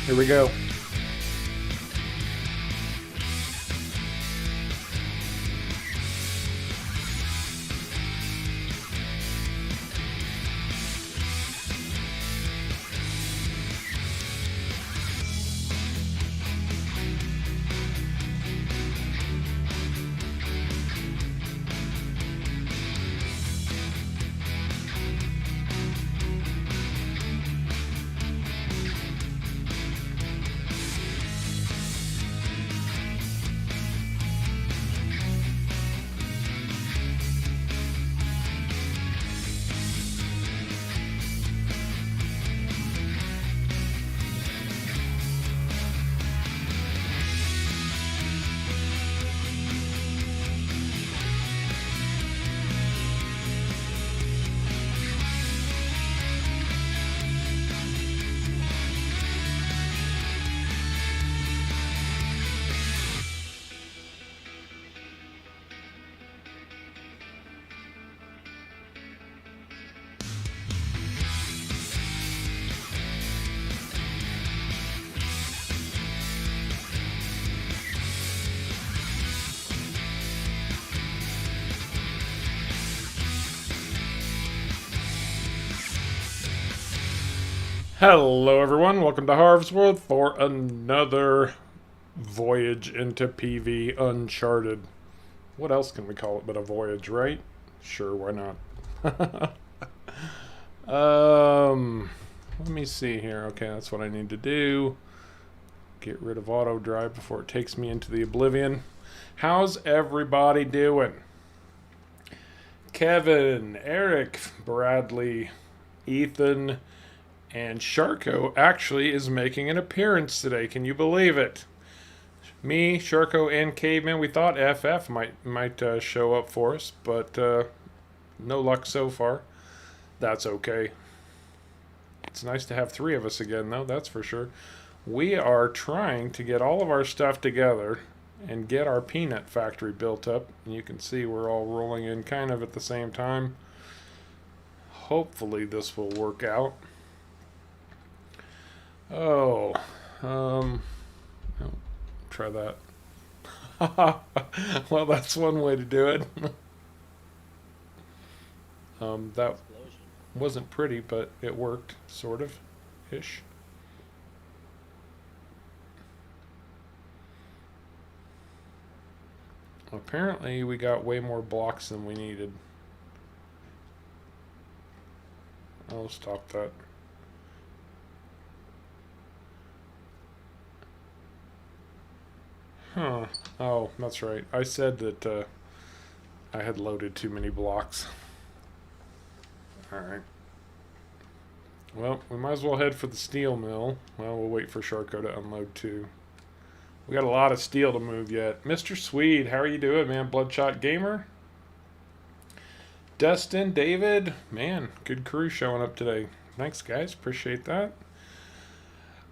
Here we go. Hello everyone, welcome to Harv's World for another voyage into PV Uncharted. What else can we call it but a voyage, right? Sure, why not? Let me see here. Okay, that's what I need to do. Get rid of auto drive before it takes me into the oblivion. How's everybody doing? Kevin, Eric, Bradley, Ethan, and Sharko actually is making an appearance today. Can you believe it? Me, Sharko, and Caveman, we thought FF might show up for us, but no luck so far. That's okay. It's nice to have three of us again, though, that's for sure. We are trying to get all of our stuff together and get our peanut factory built up. And you can see we're all rolling in kind of at the same time. Hopefully this will work out. Oh, try that. Well, that's one way to do it. That wasn't pretty, but it worked, sort of, ish. Apparently, we got way more blocks than we needed. I'll stop that. Huh. Oh, that's right. I said that I had loaded too many blocks. Alright. Well, we might as well head for the steel mill. Well, we'll wait for Sharko to unload too. We got a lot of steel to move yet. Mr. Swede, how are you doing, man? Bloodshot Gamer? Dustin, David, man, good crew showing up today. Thanks, guys. Appreciate that.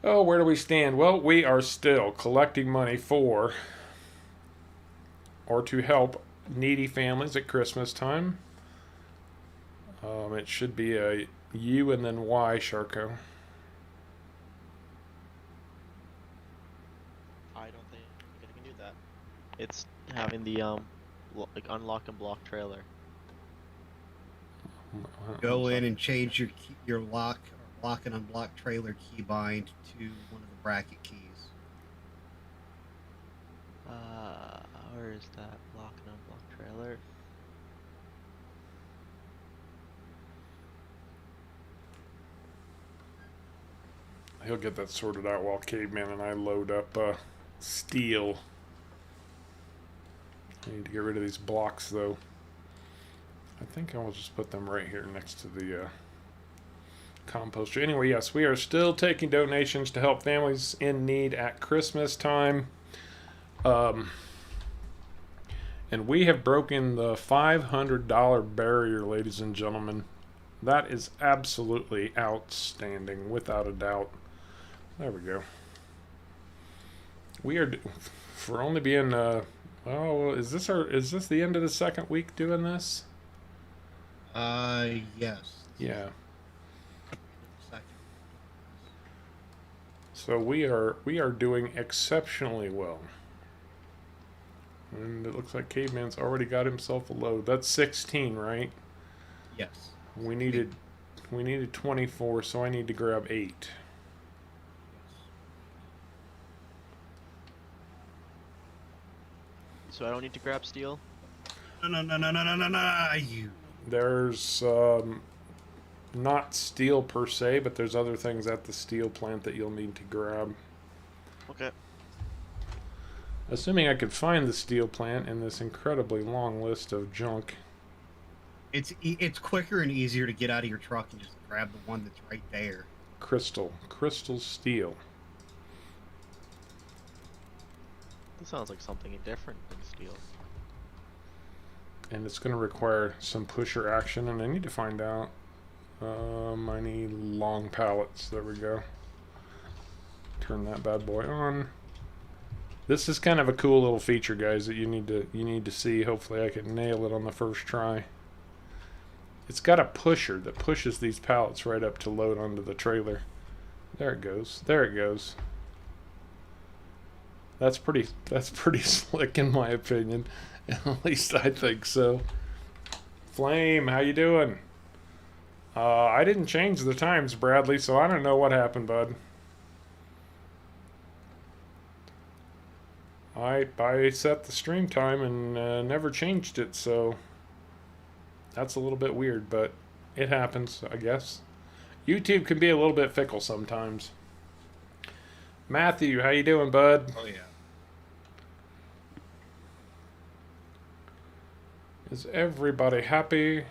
Oh, where do we stand? Well, we are still collecting money for or to help needy families at Christmas time. It should be a U and then Y, Sharko. I don't think I can do that. It's having the like unlock and block trailer. Go in and change your lock and unblock trailer keybind to one of the bracket keys. Where is that lock and unblock trailer? He'll get that sorted out while Caveman and I load up steel. I need to get rid of these blocks, though. I think I will just put them right here next to the composter. Anyway, yes, we are still taking donations to help families in need at Christmas time. And we have broken the $500 barrier, ladies and gentlemen. That is absolutely outstanding, without a doubt. There we go. We are, for only being, oh, is this the end of the second week doing this? Yes. Yeah. Second. So we are doing exceptionally well. And it looks like Caveman's already got himself a load. That's 16, right? Yes. We needed 24, so I need to grab 8. So I don't need to grab steel. No, you. There's not steel per se, but there's other things at the steel plant that you'll need to grab. Okay. Assuming I could find the steel plant in this incredibly long list of junk. It's quicker and easier to get out of your truck and just grab the one that's right there. Crystal steel. This sounds like something different than steel. And it's going to require some pusher action, and I need to find out. I need long pallets. There we go. Turn that bad boy on. This is kind of a cool little feature, guys, that you need to see. Hopefully I can nail it on the first try. It's got a pusher that pushes these pallets right up to load onto the trailer. There it goes. There it goes. That's pretty slick in my opinion. At least I think so. Flame, how you doing? I didn't change the times, Bradley, so I don't know what happened, bud. I set the stream time and never changed it, so that's a little bit weird, but it happens, I guess. YouTube can be a little bit fickle sometimes. Matthew, how you doing, bud? Oh yeah. Is everybody happy?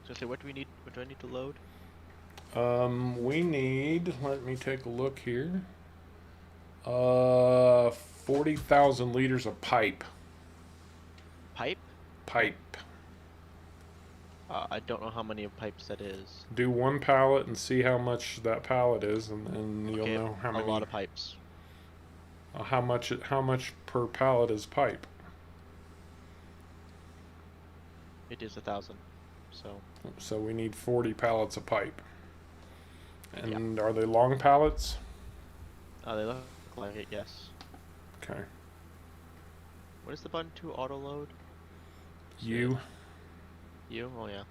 So say, what do we need? What do I need to load? We need, let me take a look here. 40,000 liters of pipe. Pipe? Pipe. I don't know how many pipes that is. Do one pallet and see how much that pallet is, and you'll Okay, know how many. A lot of pipes. How much per pallet is pipe? It is 1,000. So So we need 40 pallets of pipe. And are they long pallets? they look like it. Yes. Okay. What is the button to auto load? You. You? Oh yeah.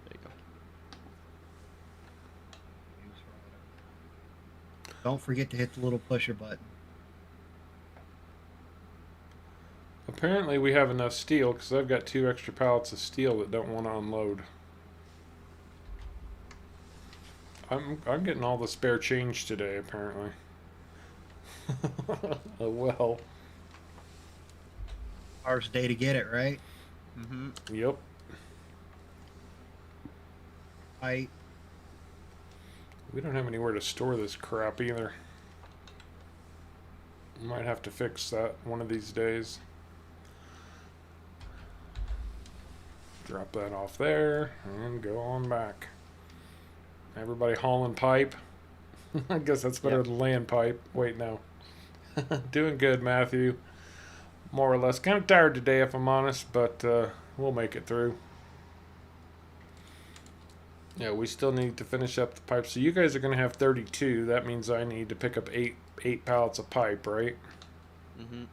There you go. Don't forget to hit the little pusher button. Apparently we have enough steel because I've got 2 extra pallets of steel that don't want to unload. I'm getting all the spare change today apparently. Oh well. First day to get it, right? Mm-hmm. Yep. I We don't have anywhere to store this crap either. Might have to fix that one of these days. Drop that off there and go on back. Everybody hauling pipe. I guess that's better than laying pipe. Wait, no. Doing good, Matthew. More or less. Kind of tired today, if I'm honest, but we'll make it through. Yeah, we still need to finish up the pipe. So you guys are going to have 32. That means I need to pick up 8 pallets of pipe, right? Mm-hmm.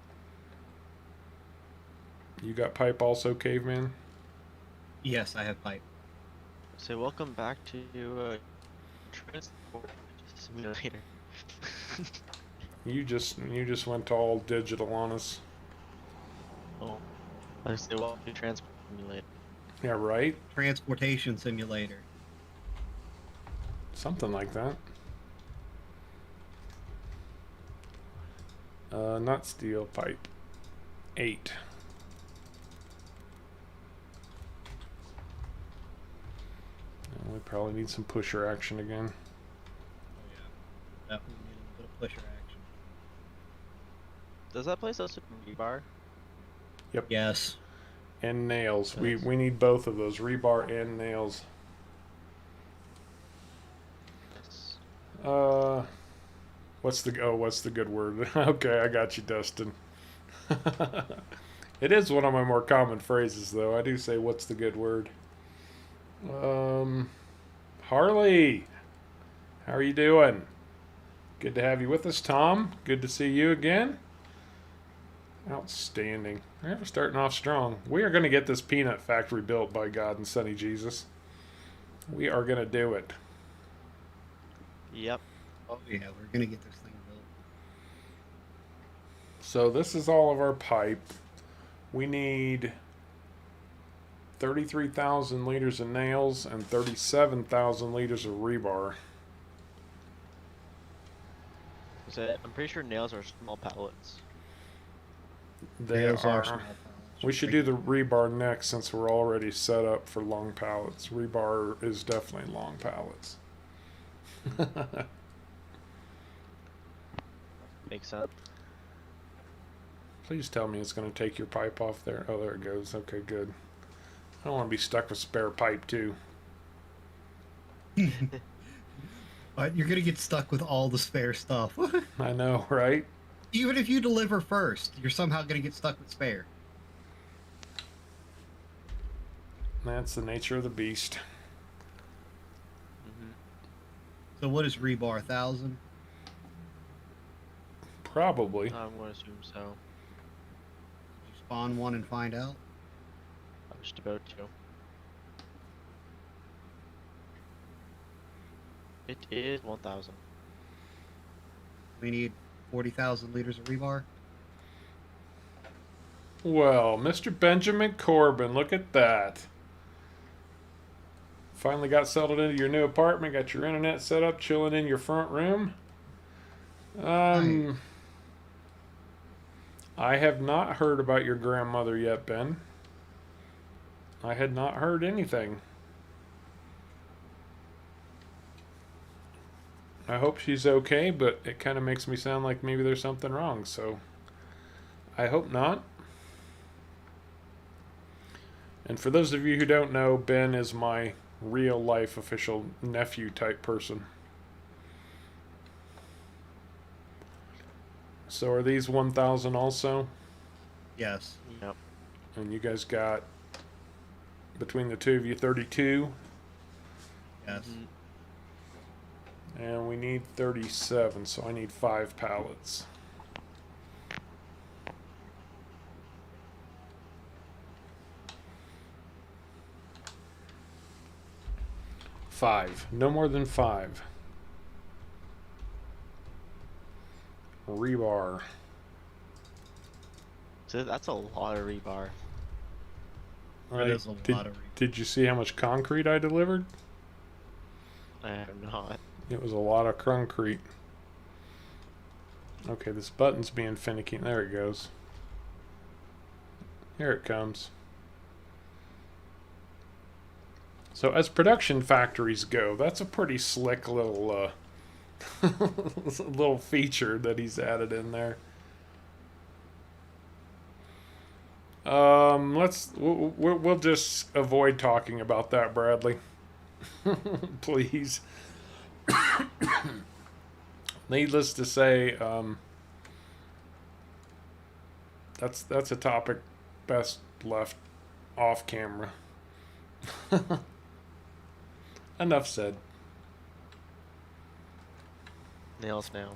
You got pipe also, Caveman? yes, I have pipe. So welcome back to Transport Simulator. You just went all digital on us. Oh, I say welcome to Transport Simulator. Yeah, right? Transportation simulator. Something like that. Not steel, pipe. 8. We probably need some pusher action again. Oh yeah. Definitely need a little bit of pusher action. Does that place also rebar? Yes. And nails. Nice. We need both of those, rebar and nails. Yes. What's the good word? Okay, I got you, Dustin. It is one of my more common phrases, though. I do say, "What's the good word?" Harley, How are you doing? Good to have you with us, Tom. Good to see you again. Outstanding. We're starting off strong. We are going to get this peanut factory built, by God and Sonny Jesus. We are going to do it. Yep. Oh yeah, we're gonna get this thing built. So this is all of our pipe. We need 33,000 liters of nails and 37,000 liters of rebar. I'm pretty sure nails are small pallets. They Nails are are. small pallets. We should do the rebar next since we're already set up for long pallets. Rebar is definitely long pallets. Makes sense. Please tell me it's going to take your pipe off there. Oh, there it goes. Okay, good. I don't want to be stuck with spare pipe, too. You're gonna get stuck with all the spare stuff. I know, right? Even if you deliver first, you're somehow gonna get stuck with spare. That's the nature of the beast. Mm-hmm. So what is rebar? 1,000? Probably. I'm gonna assume so. You spawn one and find out. I was just about to. It is 1,000. We need 40,000 liters of rebar. Well, Mr. Benjamin Corbin, look at that. Finally got settled into your new apartment, got your internet set up, chilling in your front room. Nice. I have not heard about your grandmother yet, Ben. I had not heard anything. I hope she's okay, but it kind of makes me sound like maybe there's something wrong, so I hope not. And for those of you who don't know, Ben is my real life official nephew type person. So are these 1,000 also? Yes. Yep. And you guys got, between the two of you, 32? Yes. Mhm. And we need 37, so I need 5 pallets. Five. No more than 5. Rebar. So that's a lot of rebar. That is a Did, lot of rebar. did you see how much concrete I delivered? I have not. It was a lot of concrete. Okay, this button's being finicky. There it goes. Here it comes. So as production factories go, that's a pretty slick little little feature that he's added in there. We'll just avoid talking about that, Bradley. Please. Needless to say, that's a topic best left off camera. Enough said. Nails now.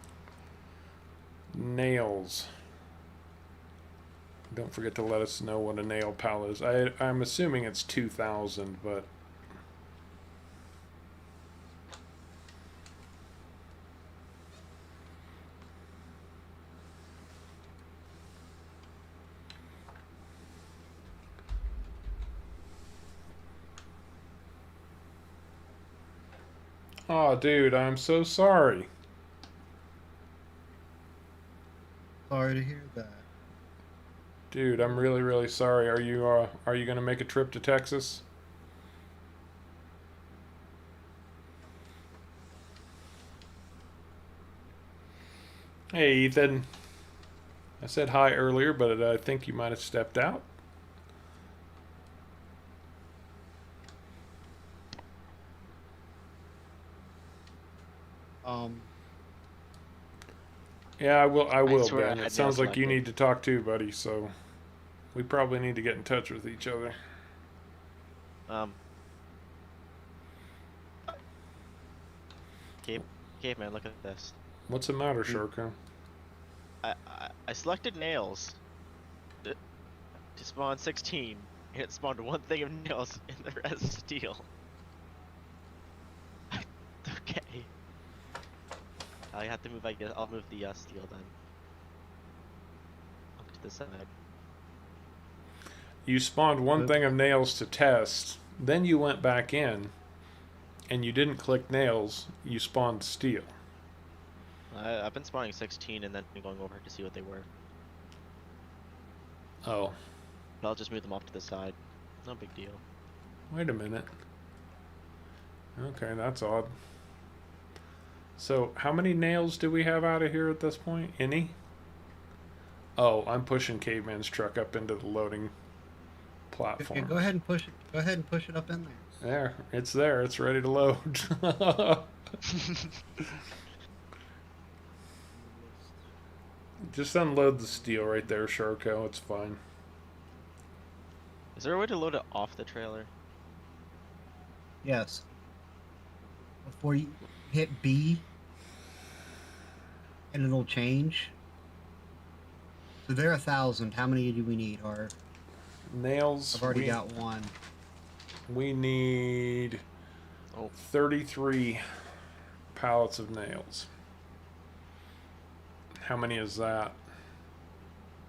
Nails. Don't forget to let us know what a nail pallet is. I'm assuming it's 2,000, but oh, dude, I'm so sorry. Sorry to hear that. Dude, I'm really, really sorry. Are you gonna make a trip to Texas? Hey, Ethan. I said hi earlier, but I think you might have stepped out. Yeah, I will, swear I Ben. had It sounds nails like you selected. need to talk too, buddy, so we probably need to get in touch with each other. Okay. Caveman, look at this. What's the matter, Sharko? I selected nails to spawn 16, and it spawned one thing of nails and the rest steel. Okay. I have to move, I guess. I'll move the steel then. Up to the side. You spawned one thing of nails to test, then you went back in, and you didn't click nails, you spawned steel. I've been spawning 16 and then going over to see what they were. Oh, But I'll just move them off to the side. No big deal. wait a minute. Okay, that's odd. So, how many nails do we have out of here at this point? Any? Oh, I'm pushing Caveman's truck up into the loading platform. Okay, go ahead and push it. Go ahead and push it up in there. There, it's there. It's ready to load. Just unload the steel right there, Sharko. It's fine. Is there a way to load it off the trailer? Yes. Before you hit B, and it'll change. So they're 1,000. How many do we need? Or Nails. I've already got one. We need 33 pallets of nails. How many is that?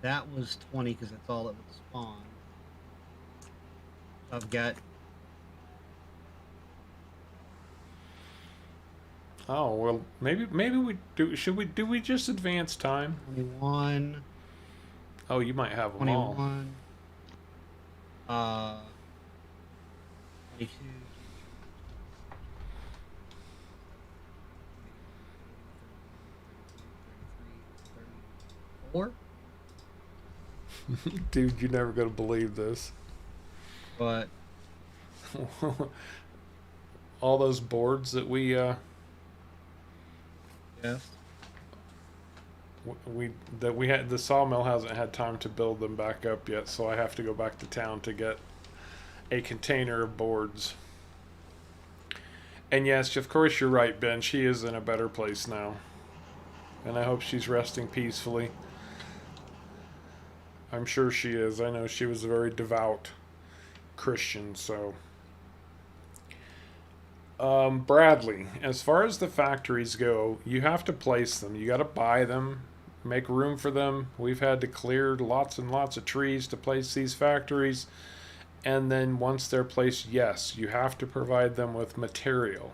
That was 20 because that's all it would spawn. I've got. Oh well, maybe we do. Should we do? We just advance time. 21. Oh, you might have them all. 21. 22. 34. Dude, you're never gonna believe this. But All those boards that we yes. we had, the sawmill hasn't had time to build them back up yet, so I have to go back to town to get a container of boards. And yes, of course you're right, Ben. She is in a better place now, and I hope she's resting peacefully. I'm sure she is. I know she was a very devout Christian, so. Bradley, as far as the factories go, you have to place them. You got to buy them, make room for them. We've had to clear lots and lots of trees to place these factories. And then once they're placed, yes, you have to provide them with material.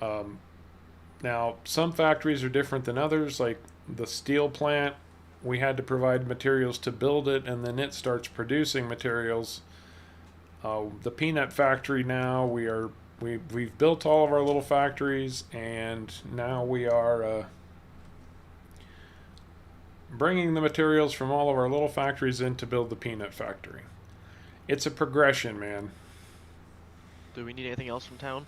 Now, some factories are different than others, like the steel plant. We had to provide materials to build it, and then it starts producing materials. The peanut factory now, we've built all of our little factories, and now we are bringing the materials from all of our little factories in to build the peanut factory. It's a progression, man. Do we need anything else from town?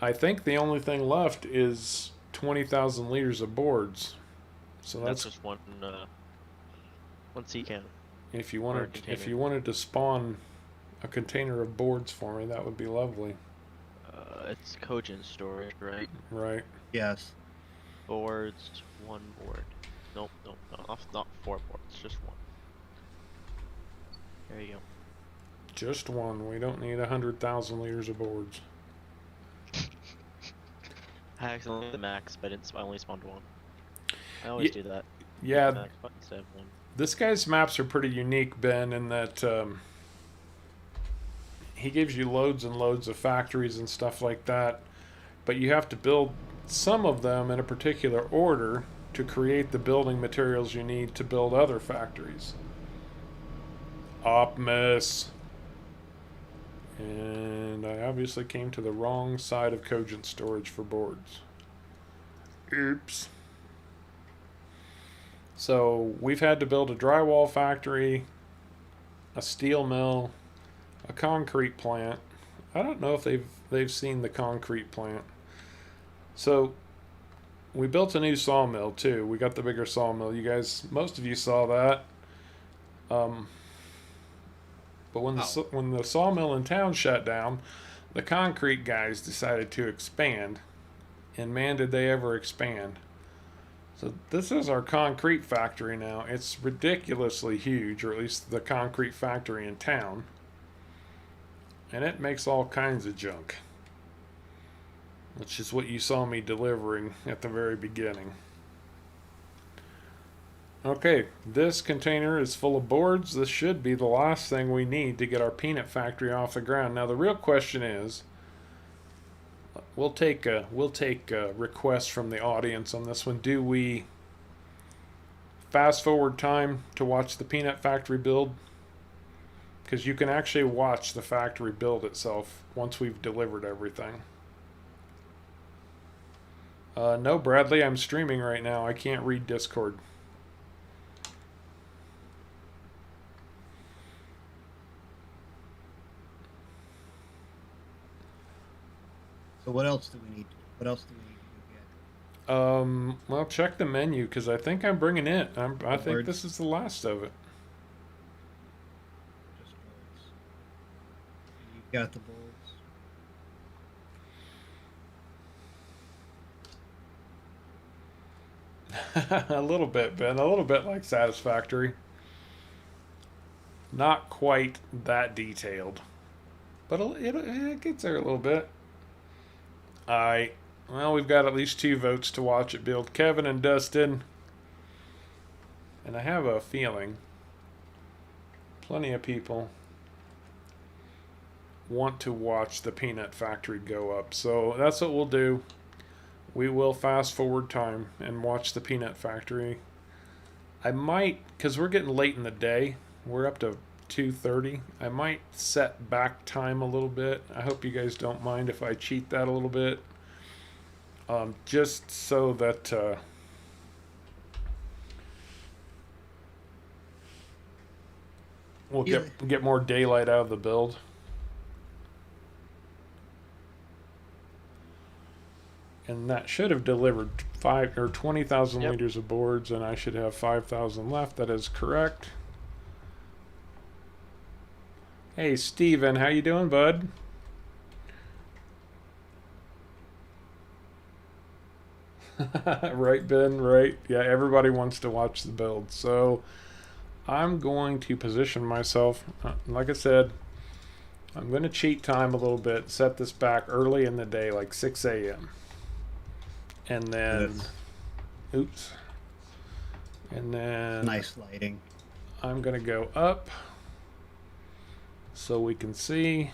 I think the only thing left is 20,000 liters of boards. So That's just one sea can. if you wanted to spawn a container of boards for me, that would be lovely. It's Cogent storage, right? Right. Yes. Boards, one board. Nope, not 4 boards, just one. There you go. Just one. We don't need 100,000 liters of boards. I accidentally hit the max, but I only spawned one. I always do that. Yeah. Max button instead of one. This guy's maps are pretty unique, Ben, in that he gives you loads and loads of factories and stuff like that, but you have to build some of them in a particular order to create the building materials you need to build other factories. Optimus. And I obviously came to the wrong side of Cogent storage for boards. Oops. So we've had to build a drywall factory, a steel mill, a concrete plant. I don't know if they've seen the concrete plant. So we built a new sawmill too. We got the bigger sawmill. You guys, most of you saw that. But when the sawmill in town shut down, The concrete guys decided to expand, and man, did they ever expand. So this is our concrete factory now. It's ridiculously huge, or at least the concrete factory in town. And it makes all kinds of junk, which is what you saw me delivering at the very beginning. Okay, this container is full of boards. This should be the last thing we need to get our peanut factory off the ground. Now the real question is, we'll take requests from the audience on this one. Do we fast forward time to watch the peanut factory build? Because you can actually watch the factory build itself once we've delivered everything. No, Bradley, I'm streaming right now. I can't read Discord. So what else do we need? What else do we need to go get? Well, check the menu because I think I'm bringing it. I think Boards. this is the last of it. Just boards. You've got the boards. A little bit, Ben. A little bit like Satisfactory. Not quite that detailed, but it gets there a little bit. Well, we've got at least 2 votes to watch it build. Kevin and Dustin. And I have a feeling plenty of people want to watch the peanut factory go up. So that's what we'll do. We will fast forward time and watch the peanut factory. I might, because we're getting late in the day. We're up to 2:30. I might set back time a little bit. I hope you guys don't mind if I cheat that a little bit. Just so that we'll get more daylight out of the build. And that should have delivered 5 or 20,000 liters of boards, and I should have 5,000 left. That is correct. Hey, Steven, how you doing, bud? Right, Ben, right. Yeah, everybody wants to watch the build. So I'm going to position myself, like I said, I'm going to cheat time a little bit, set this back early in the day, like 6 a.m. And then, oops. And then Nice lighting. I'm going to go up so we can see.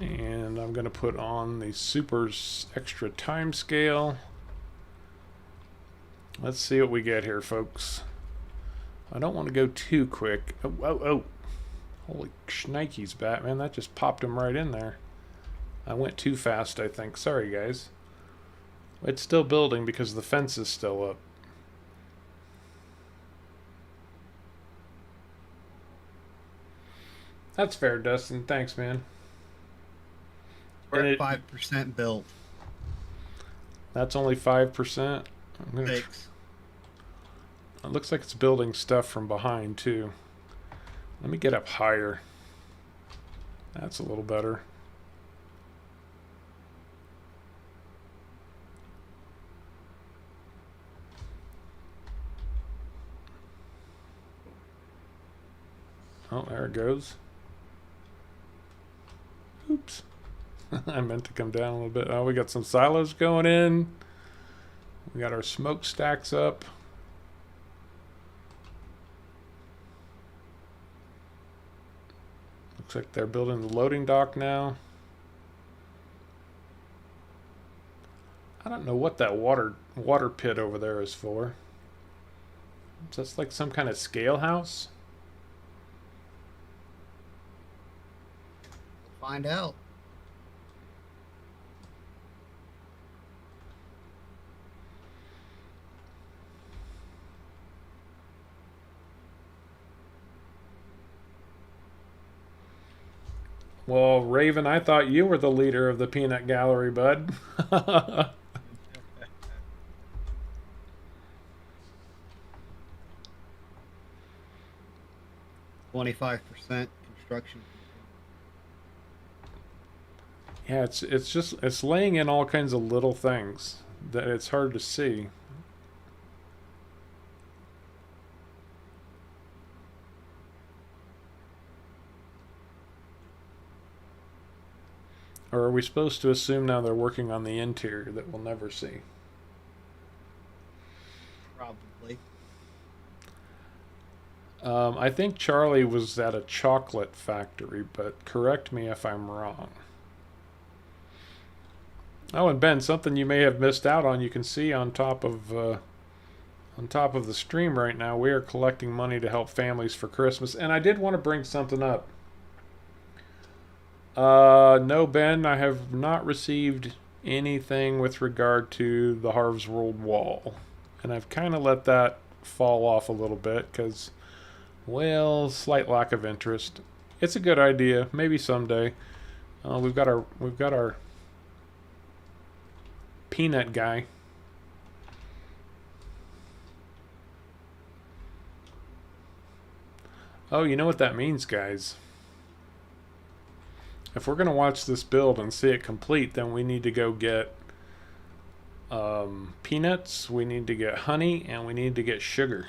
And I'm going to put on the super extra time scale. Let's see what we get here, folks. I don't want to go too quick. Oh. Holy shnikes, Batman. That just popped him right in there. I went too fast, I think. Sorry, guys. It's still building because the fence is still up. That's fair, Dustin. Thanks, man. We're at 5% built. That's only 5%. Thanks. It looks like it's building stuff from behind, too. Let me get up higher. That's a little better. Oh, there it goes. Oops. I meant to come down a little bit. Oh, we got some silos going in. We got our smokestacks up. Looks like they're building the loading dock now. I don't know what that water pit over there is for. Is that like some kind of scale house? We'll find out. Well, Raven, I thought you were the leader of the peanut gallery, bud. 25% construction. Yeah, it's just it's laying in all kinds of little things that it's hard to see. Or are we supposed to assume now they're working on the interior that we'll never see? Probably. I think Charlie was at a chocolate factory, but correct me if I'm wrong. Oh, and Ben, something you may have missed out on. You can see on top of the stream right now, we are collecting money to help families for Christmas. And I did want to bring something up. No, Ben, I have not received anything with regard to the Harv's World Wall. And I've kind of let that fall off a little bit because, well, slight lack of interest. It's a good idea. Maybe someday. We've got our peanut guy. Oh, you know what that means, guys. If we're going to watch this build and see it complete, then we need to go get peanuts, we need to get honey, and we need to get sugar.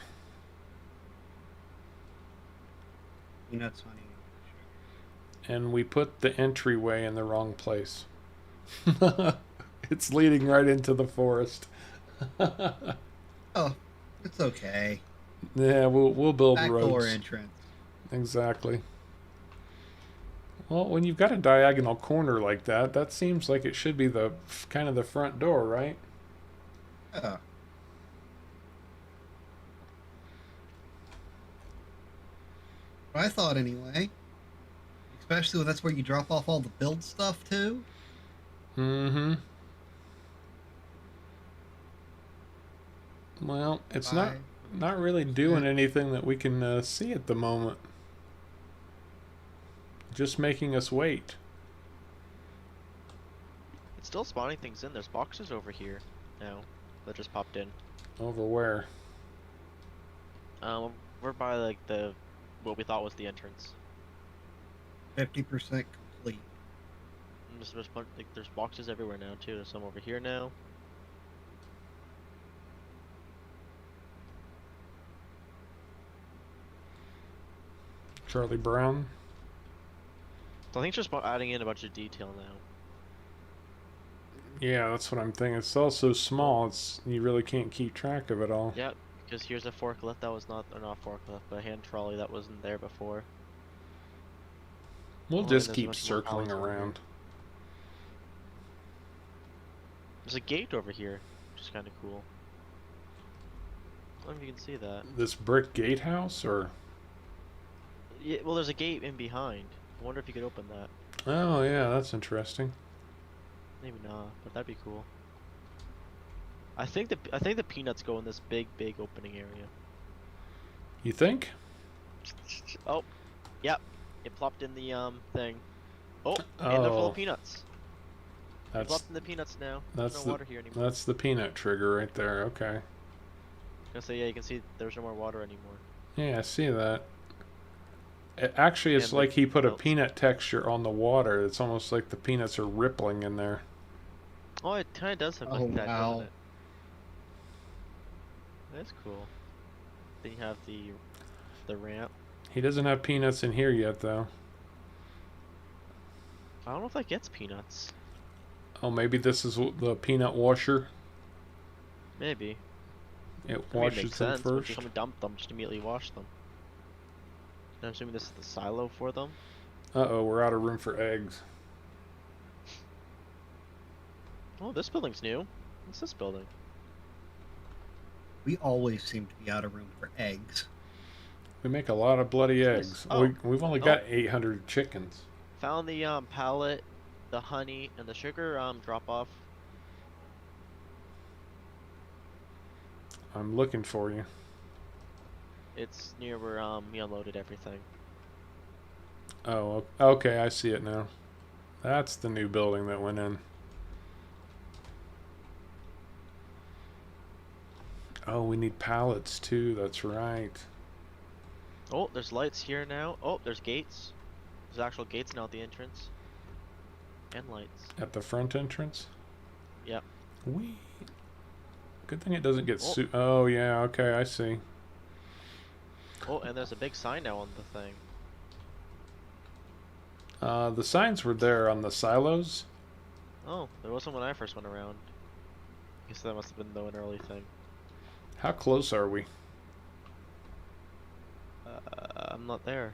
Peanuts, honey, and And we put the entryway in the wrong place. It's leading right into the forest. sugar. Oh, it's okay. Yeah, we'll build Back roads. door entrance. Exactly. Well, when you've got a diagonal corner like that, that seems like it should be the kind of the front door, right? Yeah. I thought anyway. Especially when that's where you drop off all the build stuff too. Mm-hmm. Well, it's not really doing anything that we can see at the moment. Just making us wait. It's still spawning things in. There's boxes over here now that just popped in. Over where? We're by like the what we thought was the entrance. 50% complete. And there's boxes everywhere now too. There's some over here now. Charlie Brown. So I think it's just adding in a bunch of detail now. Yeah, that's what I'm thinking. It's all so small. It's you really can't keep track of it all. Yep, because here's a forklift that was not, or not forklift, but a hand trolley that wasn't there before. We'll and just there's a keep bunch more circling pallets over here. around. There's a gate over here, which is kind of cool. I don't know if you can see that. This brick gatehouse, or Yeah, well, there's a gate in behind. I wonder if you could open that. oh yeah, that's interesting. Maybe not, but that'd be cool. I think the peanuts go in this big opening area. You think? Oh, yep. It plopped in the thing. Oh, and they're full of peanuts. It That's plopped in the peanuts now. that's There's the no water here anymore. that's the peanut trigger right there. Okay. I was gonna say, yeah, you can see there's no more water anymore. Yeah, I see that. Actually, it's And like he put a melts. peanut texture on the water. It's almost like the peanuts are rippling in there. Oh, it kind of does have Oh, like that, wow. doesn't it? That's cool. Then you have the ramp. He doesn't have peanuts in here yet, though. I don't know if that gets peanuts. Oh, maybe this is the peanut washer. Maybe. It I mean, it washes makes them sense. Once first. you come and dump them, just immediately wash them. And I'm assuming this is the silo for them. Uh-oh, we're out of room for eggs. Oh, this building's new. What's this building? We always seem to be out of room for eggs. We make a lot of bloody What's eggs. this? Oh. We've only got 800 chickens. Found the pallet, the honey, and the sugar drop off. I'm looking for you. It's near where we unloaded everything. Oh, okay, I see it now. That's the new building that went in. Oh, we need pallets too. That's right. Oh, there's lights here now. Oh, there's gates. There's actual gates now at the entrance. And lights. At the front entrance? Yep. Wee. Good thing it doesn't get Oh. Oh, yeah, okay, I see. Oh, and there's a big sign now on the thing. The signs were there on the silos. Oh, there wasn't when I first went around. Guess that must have been though an early thing. How close are we? I'm not there.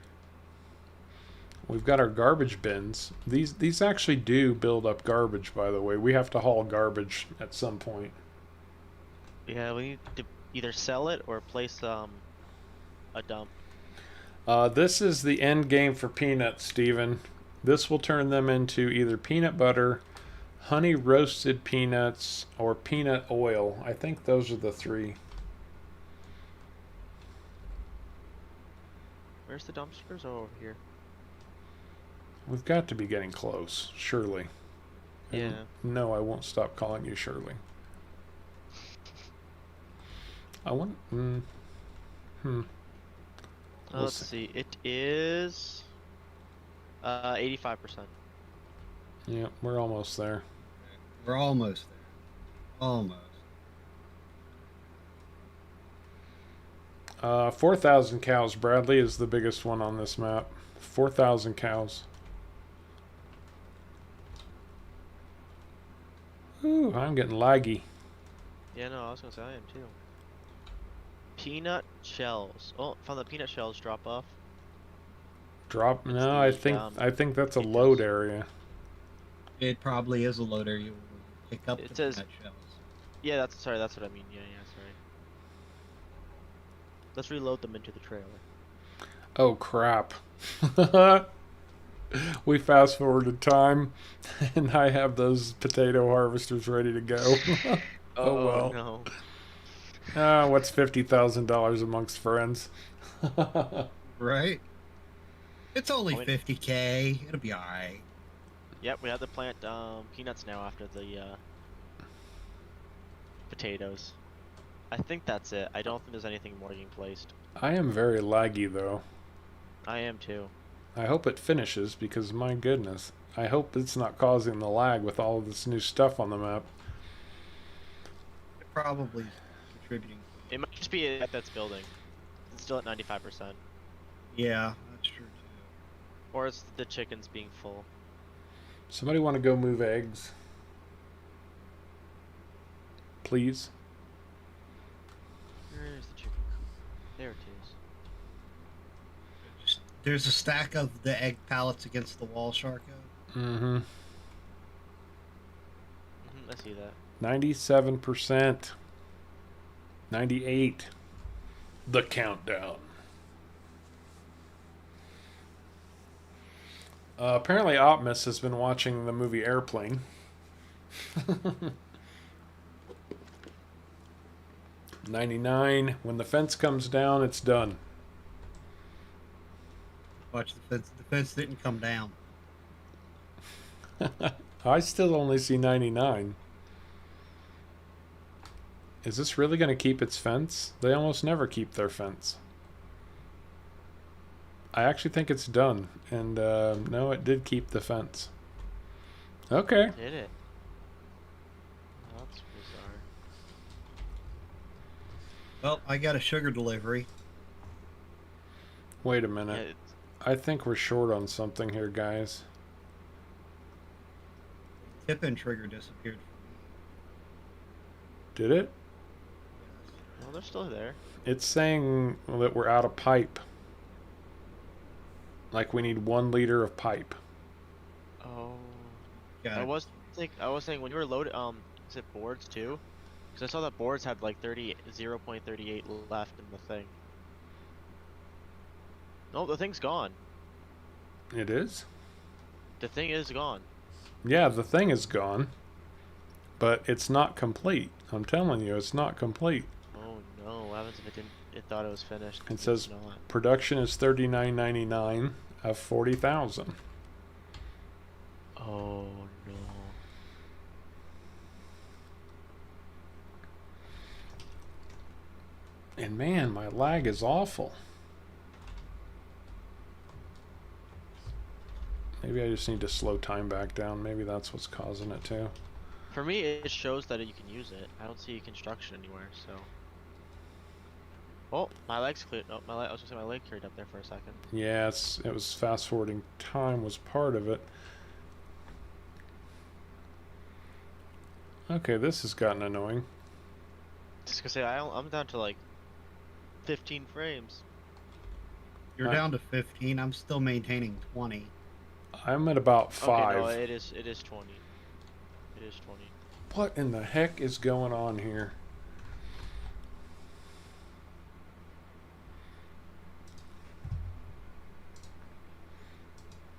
We've got our garbage bins. These actually do build up garbage, by the way. We have to haul garbage at some point. Yeah, we need to either sell it or place a dump. This is the end game for peanuts, Steven. This will turn them into either peanut butter, honey roasted peanuts, or peanut oil. I think those are the three. Where's the dumpsters? Oh, over here. We've got to be getting close, surely. Yeah. And no, I won't stop calling you Shirley. I want. We'll Let's see. It is 85%. Yeah, we're almost there. We're almost there. Almost. 4,000 cows, Bradley, is the biggest one on this map. 4,000 cows. Ooh, I'm getting laggy. Yeah, no, I was gonna say I am too. Peanut shells. Oh, found the peanut shells drop off. Drop? It's No, the, I think that's a it load does. area. It probably is a loader. You will pick up It the says- peanut shells. Yeah, that's sorry. That's what I mean. Yeah, sorry. Let's reload them into the trailer. Oh crap. We fast forwarded time and I have those potato harvesters ready to go. Oh well. No. What's $50,000 amongst friends? Right? It's only Oh, wait. 50K. It'll be alright. Yep, we have to plant peanuts now after the potatoes. I think that's it. I don't think there's anything more getting placed. I am very laggy though. I am too. I hope it finishes because my goodness. I hope it's not causing the lag with all of this new stuff on the map. It probably contributing. It might just be at that's building. It's still at 95%. Yeah, that's true too. Or it's the chickens being full. Somebody want to go move eggs? Please? Where is the chicken coop? There it is. There's a stack of the egg pallets against the wall, Sharko. Mm-hmm. I see that. 97%. 98. The countdown. Apparently Optimus has been watching the movie Airplane. 99. When the fence comes down, it's done. Watch the fence. The fence didn't come down. I still only see 99. Is this really going to keep its fence? They almost never keep their fence. I actually think it's done. And no, it did keep the fence. Okay. Did it? That's bizarre. Well, I got a sugar delivery. Wait a Yeah, minute. I think we're short on something here, guys. Tip-in trigger disappeared. Did it? well, they're still there. It's saying that we're out of pipe. Like we need 1 liter of pipe. Oh. Got I it. was saying when you were loaded, is it boards too? Because I saw that boards had like 0.38 left in the thing. No, the thing's gone. It is? The thing is gone. Yeah, the thing is gone. But it's not complete. I'm telling you, it's not complete. Oh no! What happens if it didn't? It thought it was finished. It It's says not. production is $39.99 of 40,000. Oh no! And man, my lag is awful. Maybe Maybe I just need to slow time back down. Maybe that's what's causing it too. For me, it shows that you can use it. I don't see construction anywhere, so. Oh, my leg's cleared. Oh, I was gonna say my leg cleared up there for a second. Yeah, it was fast forwarding time was part of it. Okay, this has gotten annoying. Just gonna say I'm down to like 15 frames. You're down to 15. I'm still maintaining 20. I'm at about 5. Okay, no, it is 20. It is 20. What in the heck is going on here?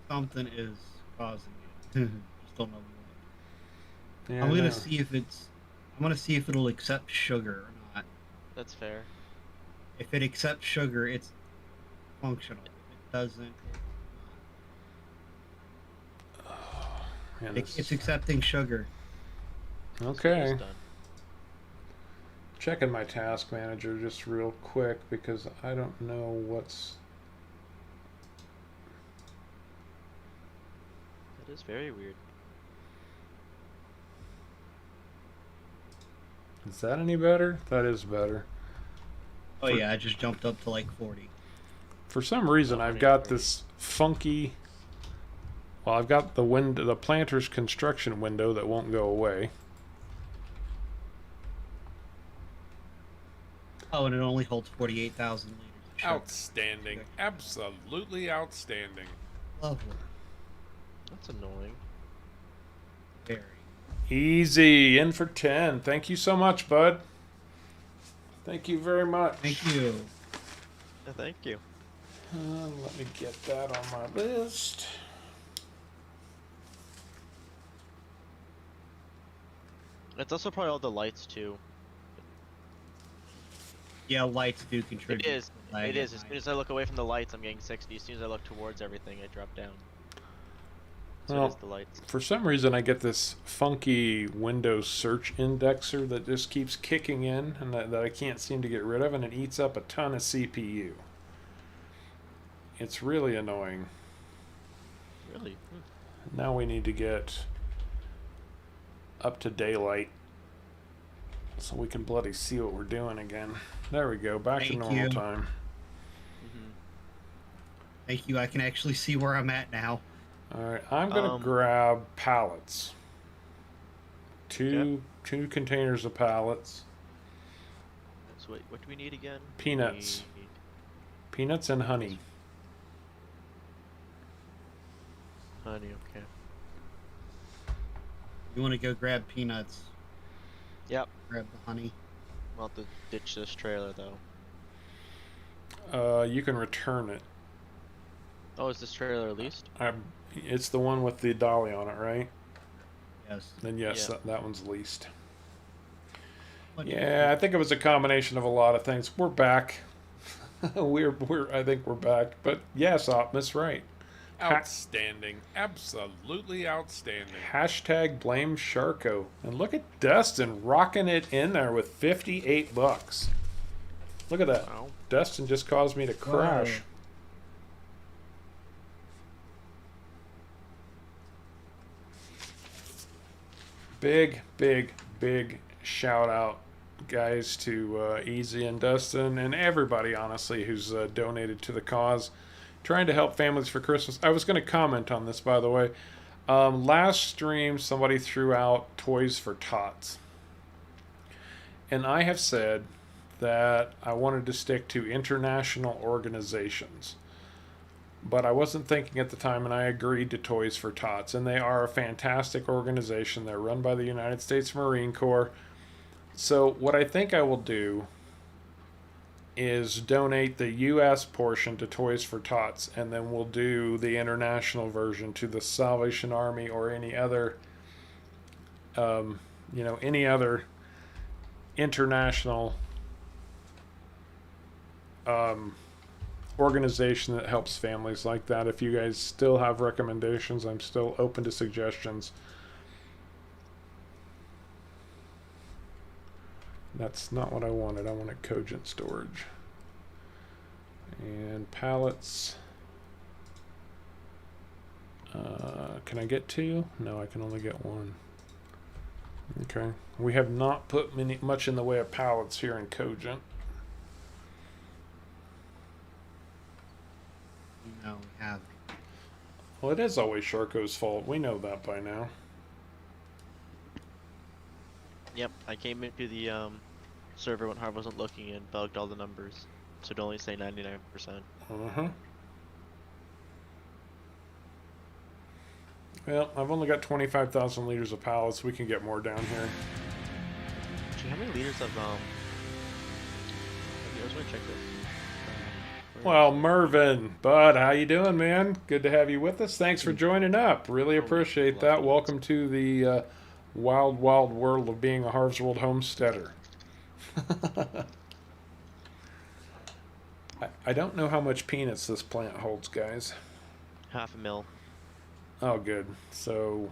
Something is causing it. Just don't know what. Yeah, I'm gonna see if it's. I'm gonna see if it'll accept sugar or not. That's fair. If it accepts sugar, it's functional. If it doesn't, Man, it's accepting sugar. okay. It's done. Checking my task manager just real quick because I don't know what's. That is very weird. Is that any better? That is better. Oh yeah, I just jumped up to like 40. For some reason, I've got this funky. Well, I've got the planter's construction window that won't go away. Oh, and it only holds 48,000 liters. of sugar. Outstanding. Absolutely outstanding. Lovely. That's annoying. Very. Easy, in for 10. Thank you so much, bud. Thank you very much. Thank you. Yeah, thank you. Let me get that on my list. It's also probably all the lights too. Yeah, lights do contribute. It is. to lag It at is. As night. soon as I look away from the lights, I'm getting 60. As soon as I look towards everything, I drop down. So Well, it is the lights. For some reason, I get this funky Windows search indexer that just keeps kicking in and that I can't seem to get rid of, and it eats up a ton of CPU. It's really annoying. Really? Now we need to get up to daylight so we can bloody see what we're doing again. There we go, back to Thank normal you. time. Thank you. I can actually see where I'm at now. Alright, I'm gonna grab pallets. Two containers of pallets. So what do we need again? Peanuts. We need Peanuts and honey. honey. Okay. You want to go grab peanuts? Yep. Grab the honey. I'll have to ditch this trailer though. You can return it. Oh, is this trailer leased? It's the one with the dolly on it, right? Yes. Then yes, Yeah. that one's leased. What- Yeah, I think it was a combination of a lot of things. We're back. I think we're back. But yes, Optimus, right. Outstanding. Absolutely outstanding. Hashtag blame Sharko. And look at Dustin rocking it in there with 58 bucks. Look at that. Wow. Dustin just caused me to crash. Wow. Big shout out, guys, to Easy and Dustin and everybody, honestly, who's donated to the cause, trying to help families for Christmas. I was going to comment on this, by the way. Last stream, somebody threw out Toys for Tots. And I have said that I wanted to stick to international organizations. But I wasn't thinking at the time, and I agreed to Toys for Tots. And they are a fantastic organization. They're run by the United States Marine Corps. So what I think I will do is donate the U.S. portion to Toys for Tots, and then we'll do the international version to the Salvation Army or any other, any other international organization that helps families like that. If you guys still have recommendations, I'm still open to suggestions. That's not what I wanted. I wanted cogent storage. And pallets. Can I get two? No, I can only get one. Okay. We have not put much in the way of pallets here in Cogent. No, we haven't. Well, it is always Sharko's fault. We know that by now. Yep, I came into the server when Harv wasn't looking and bugged all the numbers, so it'd only say 99%. Uh-huh. Well, I've only got 25,000 liters of pallets. We can get more down here. Actually, how many liters of I was gonna check this. Well, Mervin, bud, how you doing, man? Good to have you with us. Thanks for joining up. Really appreciate that. Welcome to the wild, wild world of being a Harvesworld homesteader. I don't know how much peanuts this plant holds, guys. 1/2 mil. Oh, good. So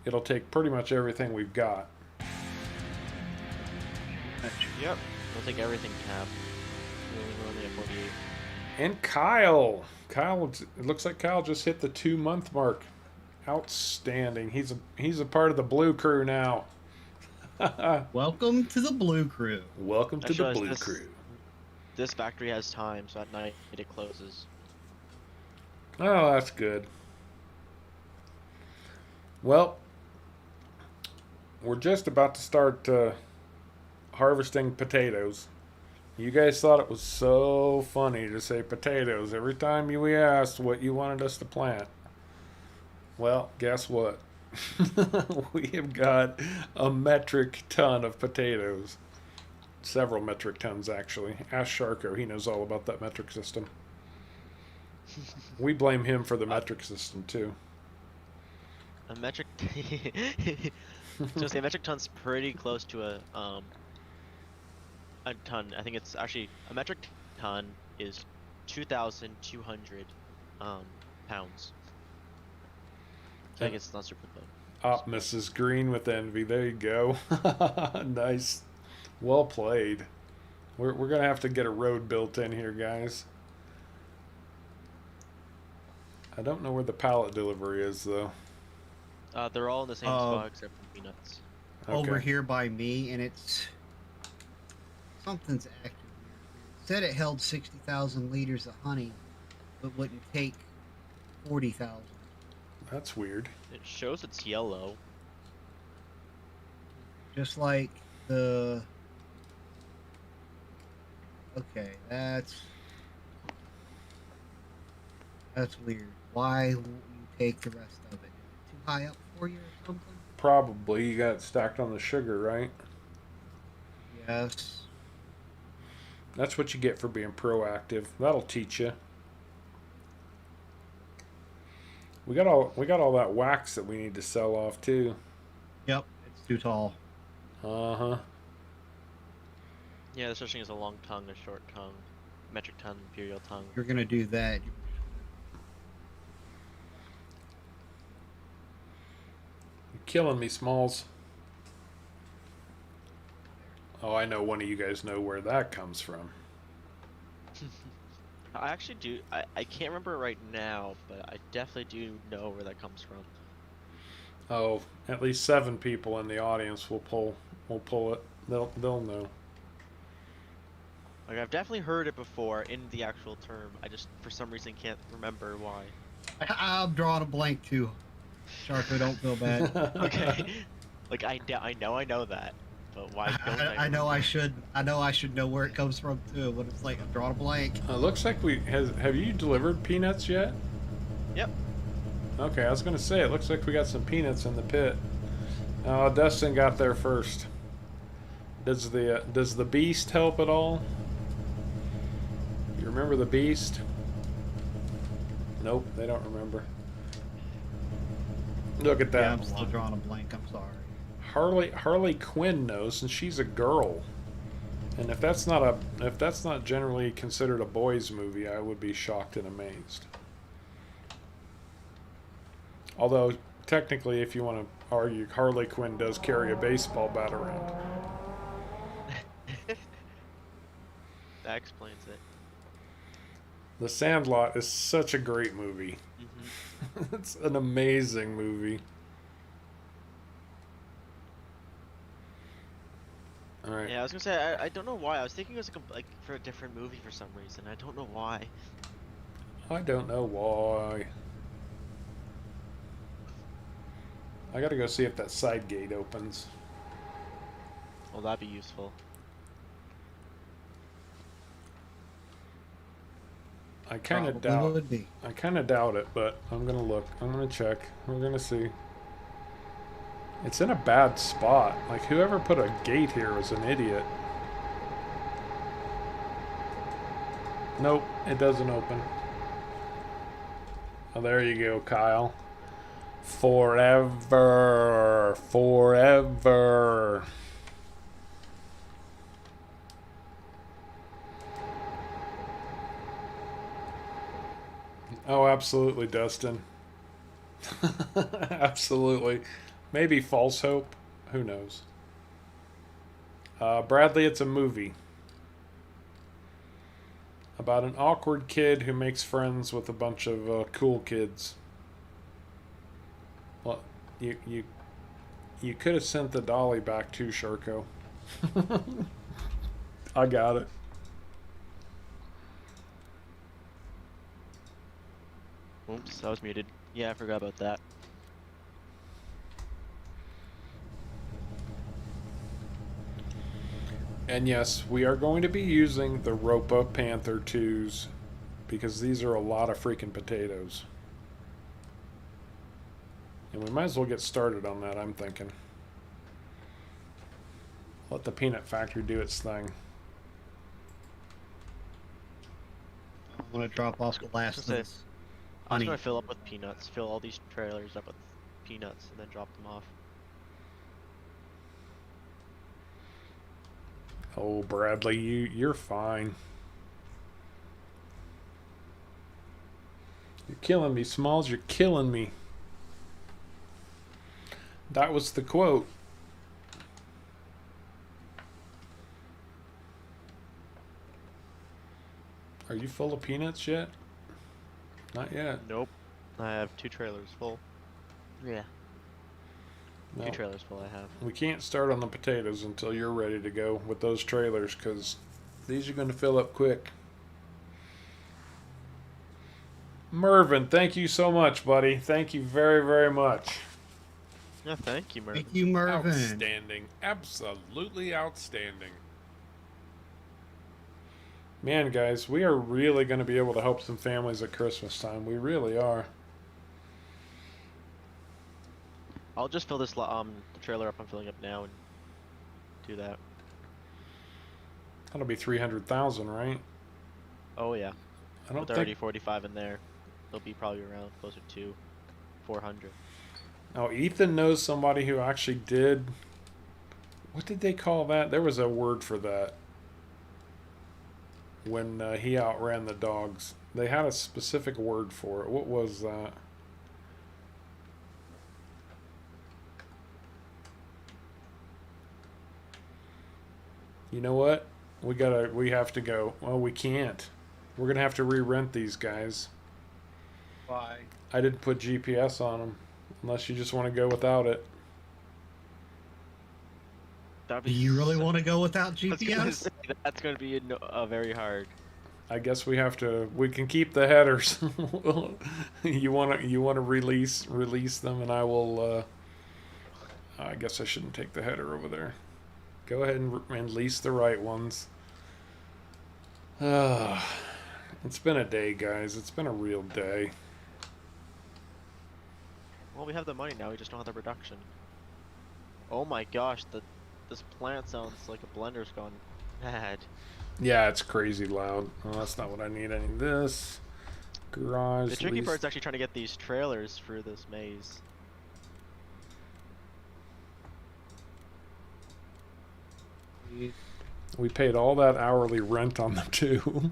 it'll take pretty much everything we've got. Yep. We'll take everything cap. We're only at 48. And Kyle. It looks like Kyle just hit the 2-month mark. Outstanding. He's a part of the blue crew now. Welcome to the Blue Crew. Welcome to the blue this, crew. This factory has time, so at night it closes. Oh, that's good. Well, we're just about to start harvesting potatoes. You guys thought it was so funny to say potatoes every time we asked what you wanted us to plant. Well, guess what? We have got a metric ton of potatoes. Several metric tons, actually. Ask Sharko. He knows all about that metric system. We blame him for the metric system, too. A metric. So say a metric ton's pretty close to a ton. I think it's actually a metric ton is 2,200 pounds. So I think it's not super close. Ah, Mrs. Green with envy. There you go. Nice. Well played. We're going to have to get a road built in here, guys. I don't know where the pallet delivery is, though. They're all in the same spot except for peanuts. Okay. Over here by me, and it's something's acting weird. It said it held 60,000 liters of honey, but wouldn't take 40,000. That's weird. It shows it's yellow. Just like the. Okay, that's weird. Why won't you take the rest of it? Is it too high up for you or something? Probably. You got it stacked on the sugar, right? Yes. That's what you get for being proactive. That'll teach you. We got all that wax that we need to sell off too. Yep, it's too tall. Uh-huh. Yeah, there's such thing as a long tongue, a short tongue, metric ton, imperial tongue. You're gonna do that. You're killing me, Smalls. Oh, I know one of you guys know where that comes from. I actually do. I can't remember right now, but I definitely do know where that comes from. Oh, at least 7 people in the audience will pull it. They'll know. Like I've definitely heard it before in the actual term. I just for some reason can't remember why. I'm drawing a blank too. Sharko, don't feel bad. Okay. Like I know that, but why don't I? I know I should know where it comes from too. But it's like I'm drawing a blank. Looks like have you delivered peanuts yet? Yep. Okay, I was gonna say it looks like we got some peanuts in the pit. Dustin got there first. Does the beast help at all? You remember the beast? Nope, they don't remember. Look at that. Yeah, I'm still drawing a blank. I'm sorry. Harley Quinn knows, and she's a girl. And if that's not generally considered a boys' movie, I would be shocked and amazed. Although technically, if you want to argue, Harley Quinn does carry a baseball bat around. That explains it. The Sandlot is such a great movie. It's an amazing movie. All right. Yeah, I was gonna say I don't know why. I was thinking it was like for a different movie for some reason. I don't know why. I don't know why. I gotta go see if that side gate opens. Well, that'd be useful. I kind of Probably doubt. would be. I kind of doubt it, but I'm gonna look. I'm gonna check. We're gonna see. It's in a bad spot. Like whoever put a gate here was an idiot. Nope, it doesn't open. Oh, there you go, Kyle. Forever, forever. Oh, absolutely, Dustin. Absolutely. Maybe false hope. Who knows? Bradley, it's a movie about an awkward kid who makes friends with a bunch of cool kids. Well, you could have sent the dolly back to Sharko. I got it. Oops, I was muted. Yeah, I forgot about that. And yes, we are going to be using the Ropa Panther 2s because these are a lot of freaking potatoes. And we might as well get started on that, I'm thinking. Let the peanut factory do its thing. I'm gonna drop off the last of Say, this I'm honey. just gonna fill up with peanuts. Fill all these trailers up with peanuts and then drop them off. Oh, Bradley, you're fine. You're killing me, Smalls. You're killing me. That was the quote. Are you full of peanuts yet? Not yet. Nope. I have 2 trailers full. Yeah. No. 2 trailers full I have. We can't start on the potatoes until you're ready to go with those trailers because these are going to fill up quick. Mervin, thank you so much, buddy. Thank you very, very much. Yeah, thank you, Mervin. Thank you, Mervin. Outstanding. Absolutely outstanding. Man, guys, we are really going to be able to help some families at Christmas time. We really are. I'll just fill this the trailer up I'm filling up now and do that. That'll be 300,000, right? Oh yeah. I don't With think. already 45 in there, they'll be probably around closer to 400. Oh, Ethan knows somebody who actually did. What did they call that? There was a word for that. When he outran the dogs, they had a specific word for it. What was that? You know what? We have to go. Well, we can't. We're gonna have to re-rent these guys. Bye. I didn't put GPS on them, unless you just want to go without it. That'd Do you really want to go without I was gonna GPS? say, that's gonna be very hard. I guess we have to. We can keep the headers. You wanna release them, and I will. I guess I shouldn't take the header over there. Go ahead and lease the right ones. It's been a day, guys. It's been a real day. Well, we have the money now. We just don't have the production. Oh my gosh, this plant sounds like a blender's gone mad. Yeah, it's crazy loud. Well, that's not what I need. I need this. Garage. The tricky lease. part's actually trying to get these trailers through this maze. We paid all that hourly rent on them too.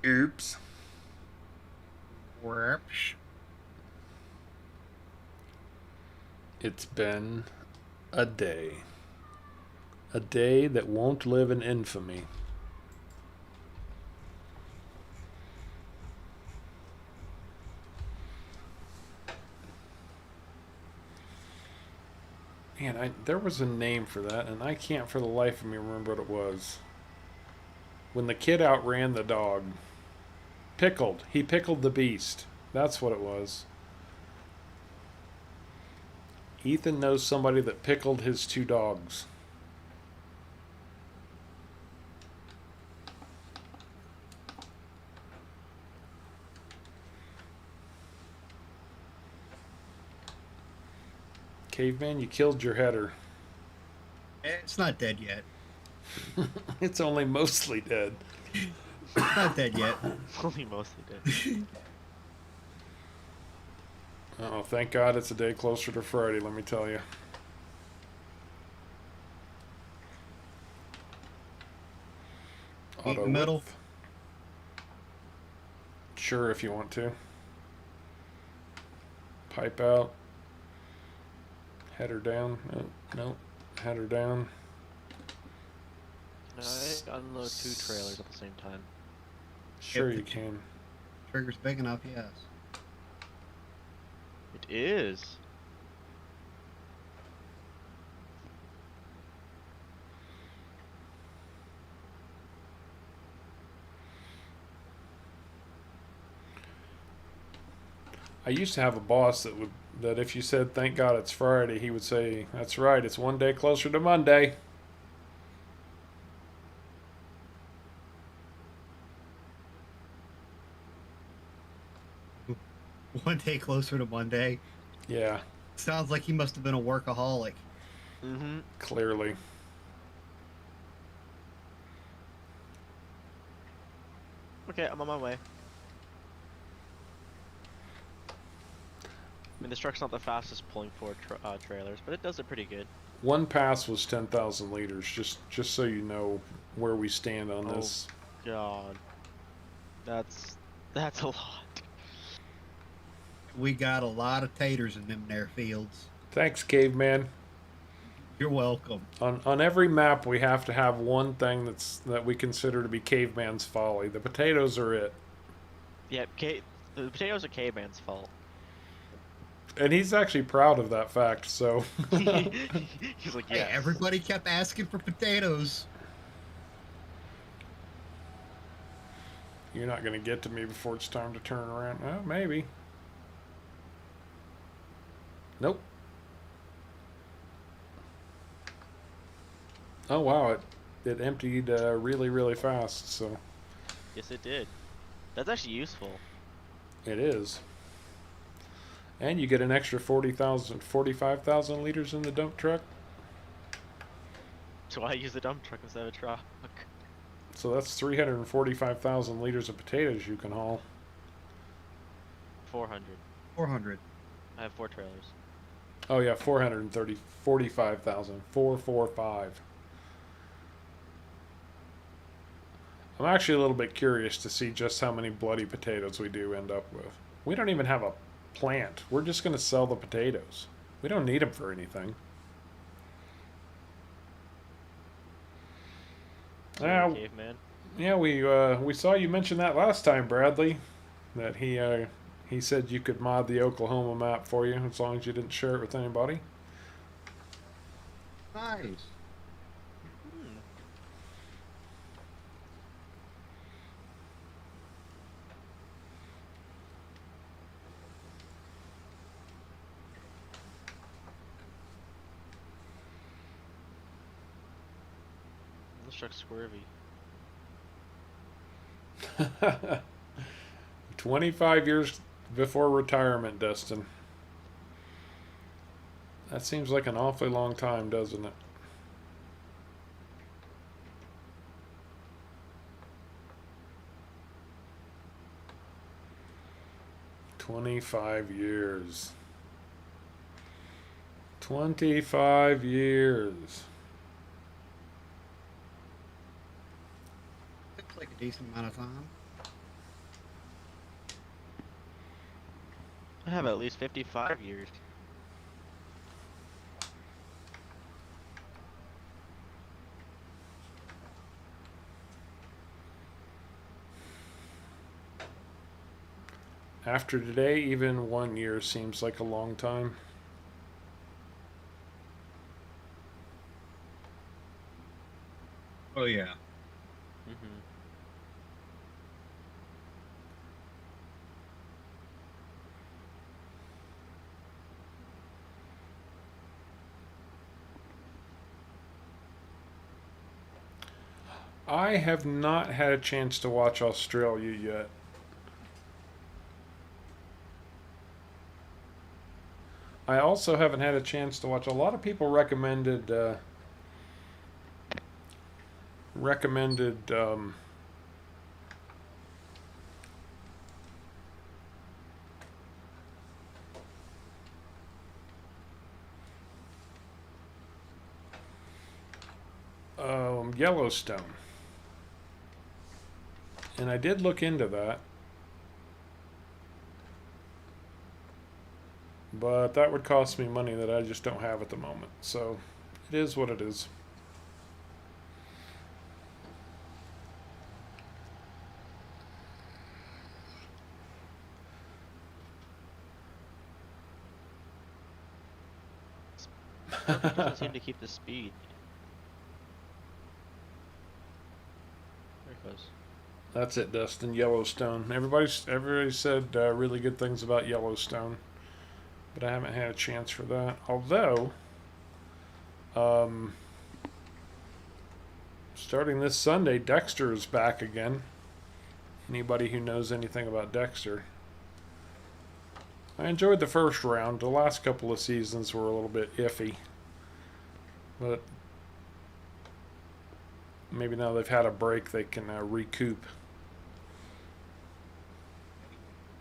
Oops. Whoops. It's been a day. A day that won't live in infamy. Man, there was a name for that, and I can't for the life of me remember what it was. When the kid outran the dog. Pickled. He pickled the beast. That's what it was. Ethan knows somebody that pickled his two dogs. Caveman, you killed your header. It's not dead yet. It's only mostly dead. It's not dead yet. Only mostly did. Oh, thank God it's a day closer to Friday, let me tell you. Eat the middle. Width. Sure, if you want to. Pipe out. Header down. Oh, no. Header down. Can I unload 2 trailers at the same time? Sure, If you the can. trigger's big enough, yes. It is. I used to have a boss that if you said thank God it's Friday, he would say, "That's right, it's one day closer to Monday." One day closer to Monday. Yeah, Sounds like he must have been a workaholic. Mm-hmm. clearly. Okay, I'm on my way. I mean, this truck's not the fastest pulling forward trailers, but it does it pretty good. One pass was 10,000 liters. Just so you know where we stand on Oh. this. God, that's a lot. We got a lot of taters in them there fields. Thanks, caveman. You're welcome. On every map, we have to have one thing that we consider to be caveman's folly. The potatoes are it, Yeah, the potatoes are caveman's fault. and he's actually proud of that fact. So He's like, Hey, yeah. everybody kept asking for potatoes. you're not going to get to me before it's time to turn around. Oh, maybe. Nope. Oh wow, it emptied really really fast. So Yes, it did. That's actually useful. it is. And you get an extra 45,000 liters in the dump truck. So I use the dump truck instead of a truck. So that's 345,000 liters of potatoes you can haul. 400. 400. I have 4 trailers. Oh yeah, 45,000. 445. I'm actually a little bit curious to see just how many bloody potatoes we do end up with. We don't even have a plant. We're just going to sell the potatoes. We don't need them for anything. Caveman. Yeah, we saw you mention that last time, Bradley. That he said you could mod the Oklahoma map for you as long as you didn't share it with anybody. Nice. Hmm. This truck's swervy. 25 years before retirement, Dustin. That seems like an awfully long time, doesn't it? "25 years. 25 years. Looks like a decent amount of time. I have at least 55 years. After today, even 1 year seems like a long time. Oh yeah. Mm-hmm. I have not had a chance to watch Australia yet. I also haven't had a chance to watch. A lot of people recommended Yellowstone, and I did look into that, but that would cost me money that I just don't have at the moment. So it is what it is. Murphy doesn't seem to keep the speed. There it goes. That's it, Dustin. Yellowstone. Everybody said really good things about Yellowstone, but I haven't had a chance for that. Although, um, starting this Sunday, Dexter is back again. Anybody who knows anything about Dexter. I enjoyed the first round. The last couple of seasons were a little bit iffy, but maybe now they've had a break, they can recoup.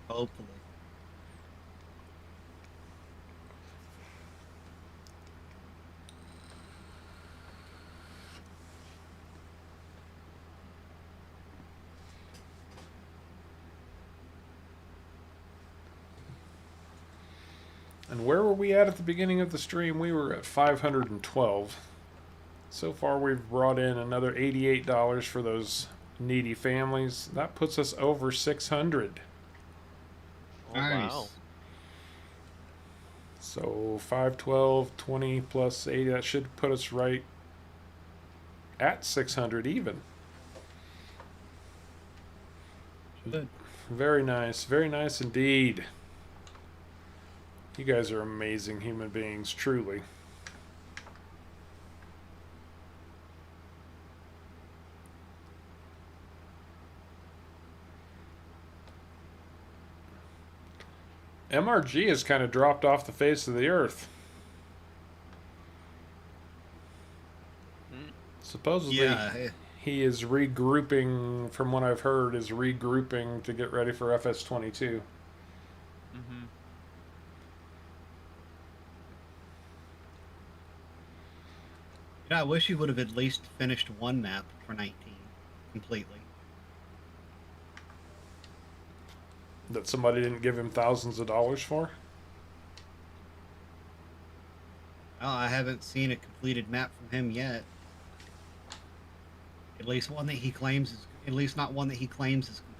Hopefully. And where were we at the beginning of the stream? We were at 512. So far, we've brought in another $88 for those needy families. That puts us over 600. Oh Nice. wow. So 512, 20 plus 80, that should put us right at 600 even. Good. Very nice indeed. You guys are amazing human beings, truly. MRG has kind of dropped off the face of the earth. Mm. Supposedly, Yeah. he is regrouping, from what I've heard, is regrouping to get ready for FS22. Mm-hmm. I wish he would have at least finished one map for 19 completely. That somebody didn't give him thousands of dollars for? Well, I haven't seen a completed map from him yet. At least one that he claims is, at least not one that he claims is completed.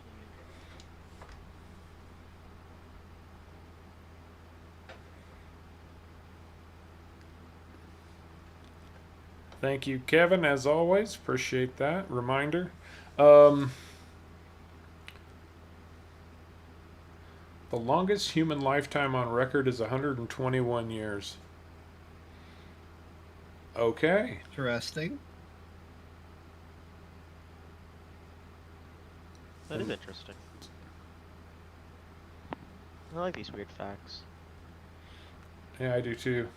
Thank you, Kevin, as always. Appreciate that reminder. The longest human lifetime on record is 121 years. Okay. Interesting. That is interesting. I like these weird facts. Yeah, I do too.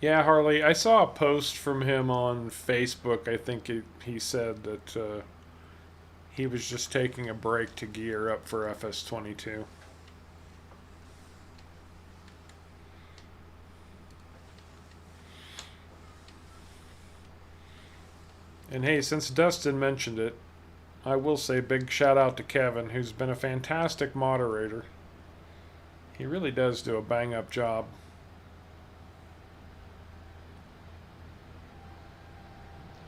Yeah, Harley, I saw a post from him on Facebook. I think he said that he was just taking a break to gear up for FS22. And hey, since Dustin mentioned it, I will say big shout out to Kevin, who's been a fantastic moderator. He really does do a bang up job.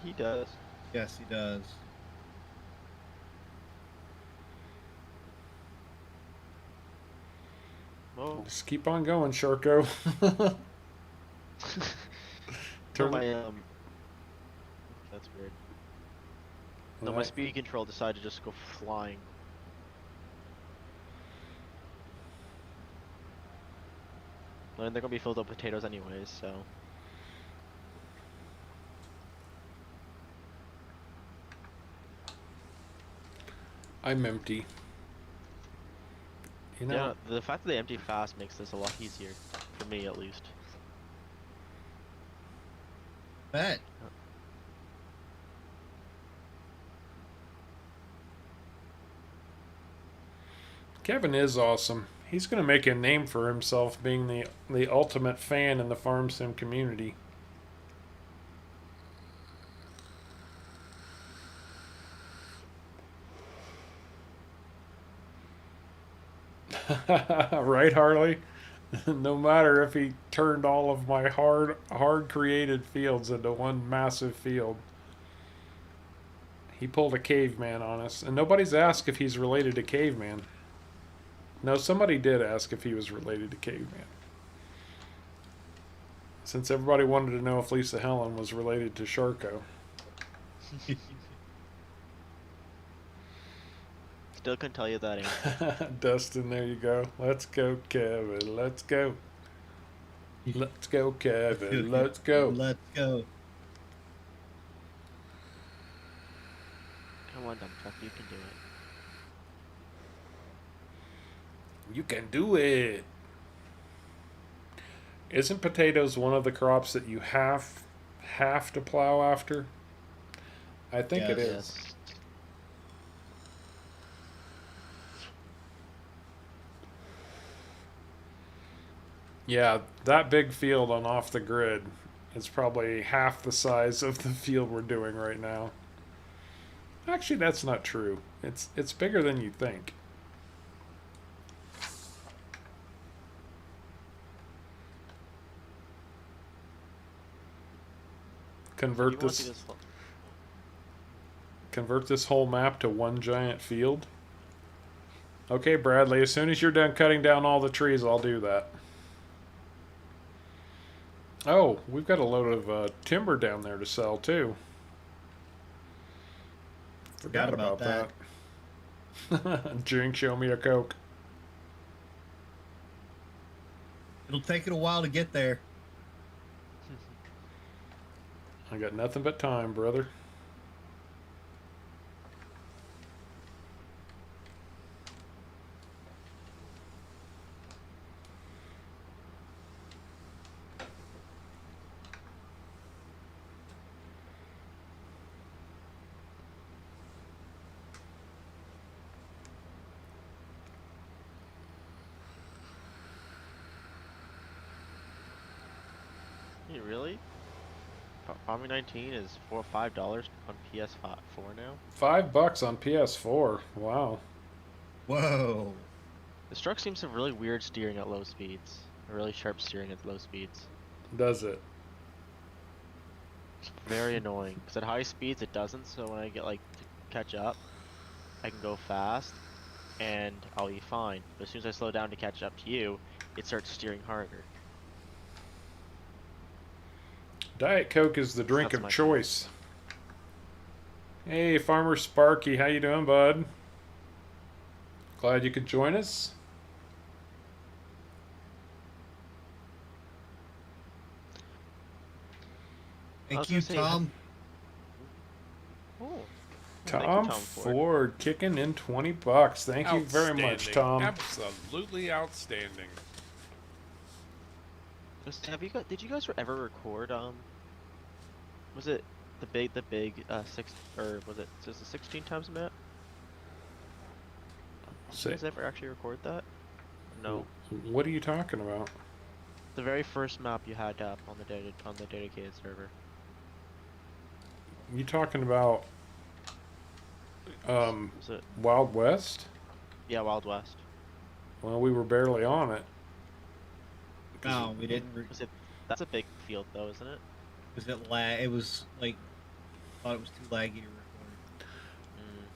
He does. Yes, he does. Whoa. Just keep on going, Sharko. No, Turn my that's weird. No, my Right. speed control decided to just go flying. And they're gonna be filled up with potatoes anyways, so. I'm empty. You know, Yeah, the fact that they empty fast makes this a lot easier. For me, at least. Bet. Kevin is awesome. He's going to make a name for himself being the ultimate fan in the farm sim community. Right, Harley? No matter if he turned all of my hard created fields into one massive field. He pulled a caveman on us, and nobody's asked if he's related to Caveman. No, somebody did ask if he was related to Caveman. Since everybody wanted to know if Lisa Helen was related to Sharko. Still couldn't tell you that answer. Dustin, there you go. Let's go, Kevin. Let's go. Let's go, Kevin. Let's go. Let's go. Come on, dump truck, you can do it. You can do it. Isn't potatoes one of the crops that you have to plow after? I think it is. Yes. Yeah, that big field on off the grid is probably half the size of the field we're doing right now. Actually, that's not true. It's bigger than you think. Convert You wanna see this whole- convert this whole map to one giant field. Okay, Bradley, as soon as you're done cutting down all the trees, I'll do that. Oh, we've got a load of timber down there to sell too. Forgot about that. Drink, show me a Coke. It'll take it a while to get there. I got nothing but time, brother. Hey, really? Farming 19 is $5 on PS4 now. $5 on PS4. Wow. Whoa. This truck seems to have really weird steering at low speeds. Really sharp steering at low speeds. Does it? It's very annoying. Because at high speeds it doesn't, so when I get like to catch up, I can go fast and I'll be fine. But as soon as I slow down to catch up to you, it starts steering harder. Diet Coke is the drink That's of my choice. Hey, Farmer Sparky, how you doing, bud? Glad you could join us. I was Thank you, gonna say, Tom. Oh. Tom, Thank you, Tom Ford kicking in $20. Thank you very much, Outstanding. Tom. Absolutely outstanding. Did you guys ever record was it the big 6, or was it just the 16 times map? Did you guys ever actually record that? No. What are you talking about? The very first map you had up on the dedicated server. You talking about Was it? Wild West? Yeah, Wild West. Well, we were barely on it. No, we didn't. Was it? That's a big field though, isn't it? Was it lag? It was like, thought it was too laggy to record.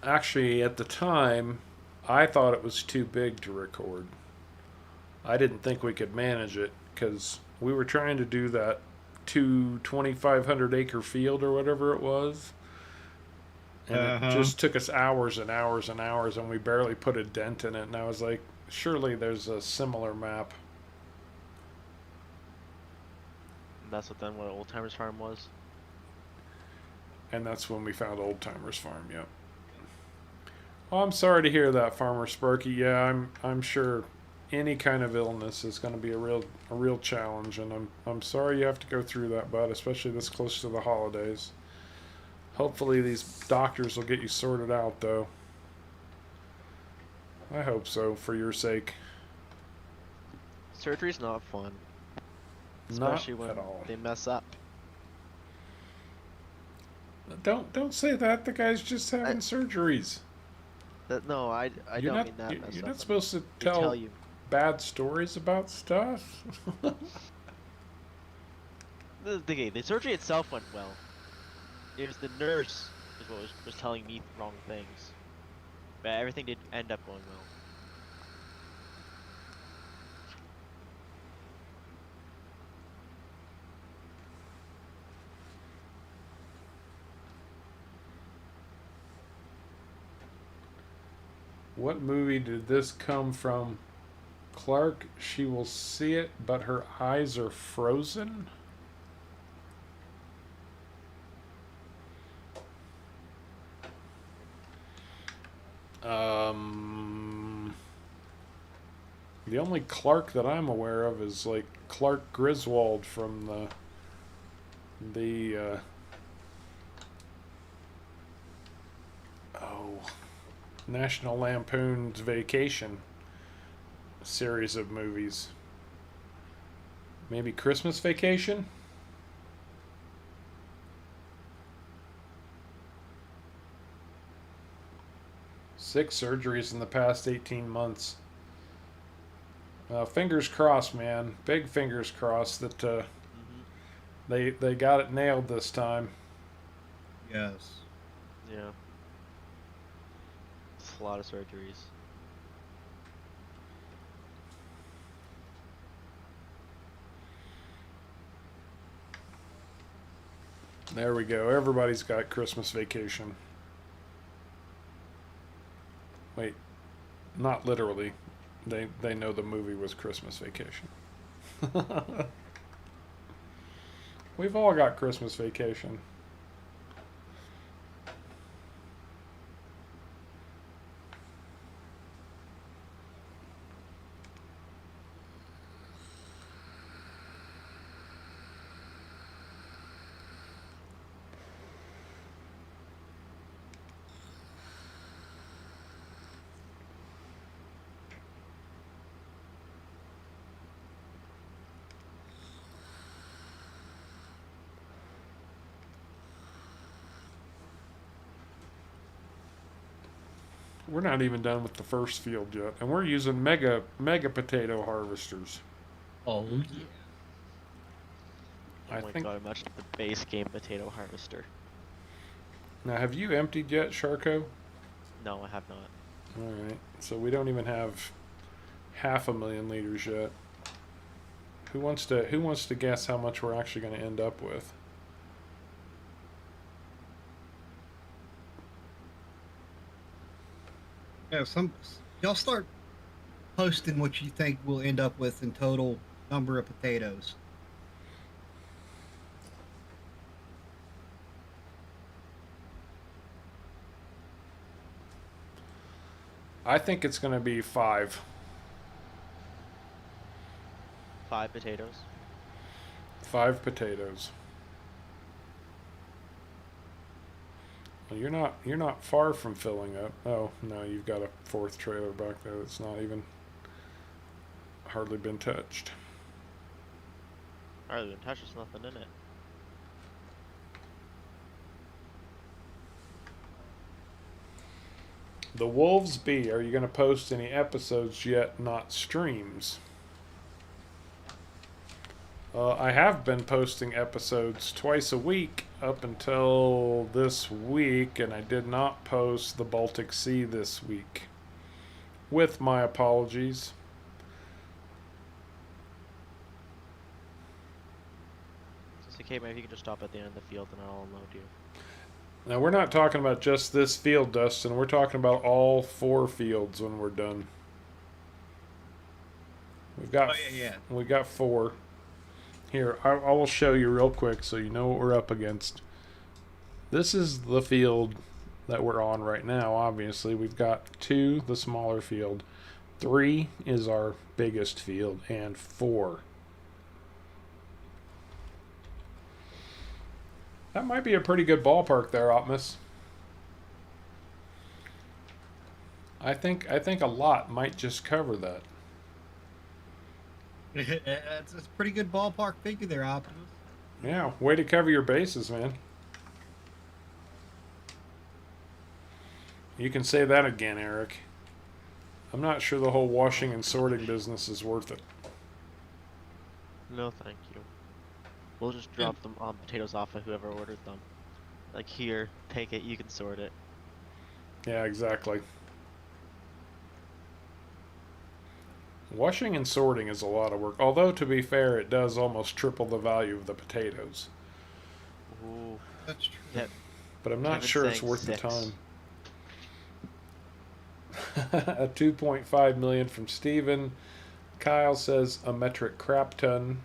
Actually, at the time, I thought it was too big to record. I didn't think we could manage it because we were trying to do that 2,500 acre field or whatever it was. And it just took us hours and hours and hours, and we barely put a dent in it. And I was like, surely there's a similar map. And that's what Old Timers Farm was. And that's when we found Old Timers Farm. Yep. Well, I'm sorry to hear that, Farmer Sparky. Yeah, I'm sure any kind of illness is going to be a real challenge, and I'm sorry you have to go through that, bud, especially this close to the holidays. Hopefully these doctors will get you sorted out, though. I hope so, for your sake. Surgery's not fun. Not Especially when at all. they mess up. Don't say that. The guy's just having surgeries. No, I You're don't not, mean that mess You're up. not supposed to They tell tell you. bad stories about stuff. The surgery itself went well. It was the nurse is what was telling me wrong things. But everything did end up going well. What movie did this come from? Clark, she will see it, but her eyes are frozen? The only Clark that I'm aware of is like Clark Griswold from the National Lampoon's Vacation series of movies. Maybe Christmas Vacation? Six surgeries in the past 18 months. Fingers crossed, man. Big fingers crossed that they got it nailed this time. Yes. Yeah. It's a lot of surgeries. There we go. Everybody's got Christmas Vacation. Wait, not literally. They know the movie was Christmas Vacation. We've all got Christmas Vacation. We're not even done with the first field yet, and we're using mega potato harvesters. Oh yeah. Oh I my think. god, imagine the base game potato harvester. Now, have you emptied yet, Sharko? No, I have not. All right, so we don't even have 500,000 liters yet. Who wants to guess how much we're actually going to end up with? Yeah. Y'all start posting what you think we'll end up with in total number of potatoes. I think it's going to be 5. 5 potatoes. 5 potatoes. Well, you're not far from filling up. Oh no, you've got a 4th trailer back there that's not even hardly been touched. Hardly been touched, there's nothing in it. The Wolves B, are you going to post any episodes yet, not streams? I have been posting episodes twice a week up until this week, and I did not post the Baltic Sea this week. With my apologies. It's Okay, maybe you can just stop at the end of the field and I'll unload you. Now, we're not talking about just this field, Dustin. We're talking about all 4 fields when we're done. We've got, Oh, yeah. we got 4. Here, I will show you real quick so you know what we're up against. This is the field that we're on right now, obviously. We've got 2, the smaller field. 3 is our biggest field, and 4. That might be a pretty good ballpark there, Optimus. I think a lot might just cover that. It's a pretty good ballpark figure there, Optimus. Yeah, way to cover your bases, man. You can say that again, Eric. I'm not sure the whole washing and sorting business is worth it. No, thank you. We'll just drop them potatoes off of whoever ordered them. Like, here, take it, you can sort it. Yeah, exactly. Washing and sorting is a lot of work. Although, to be fair, it does almost triple the value of the potatoes. Ooh. That's true. Yeah, But I'm not Kevin's sure it's saying worth 6. the time. A 2.5 million from Steven. Kyle says a metric crap ton.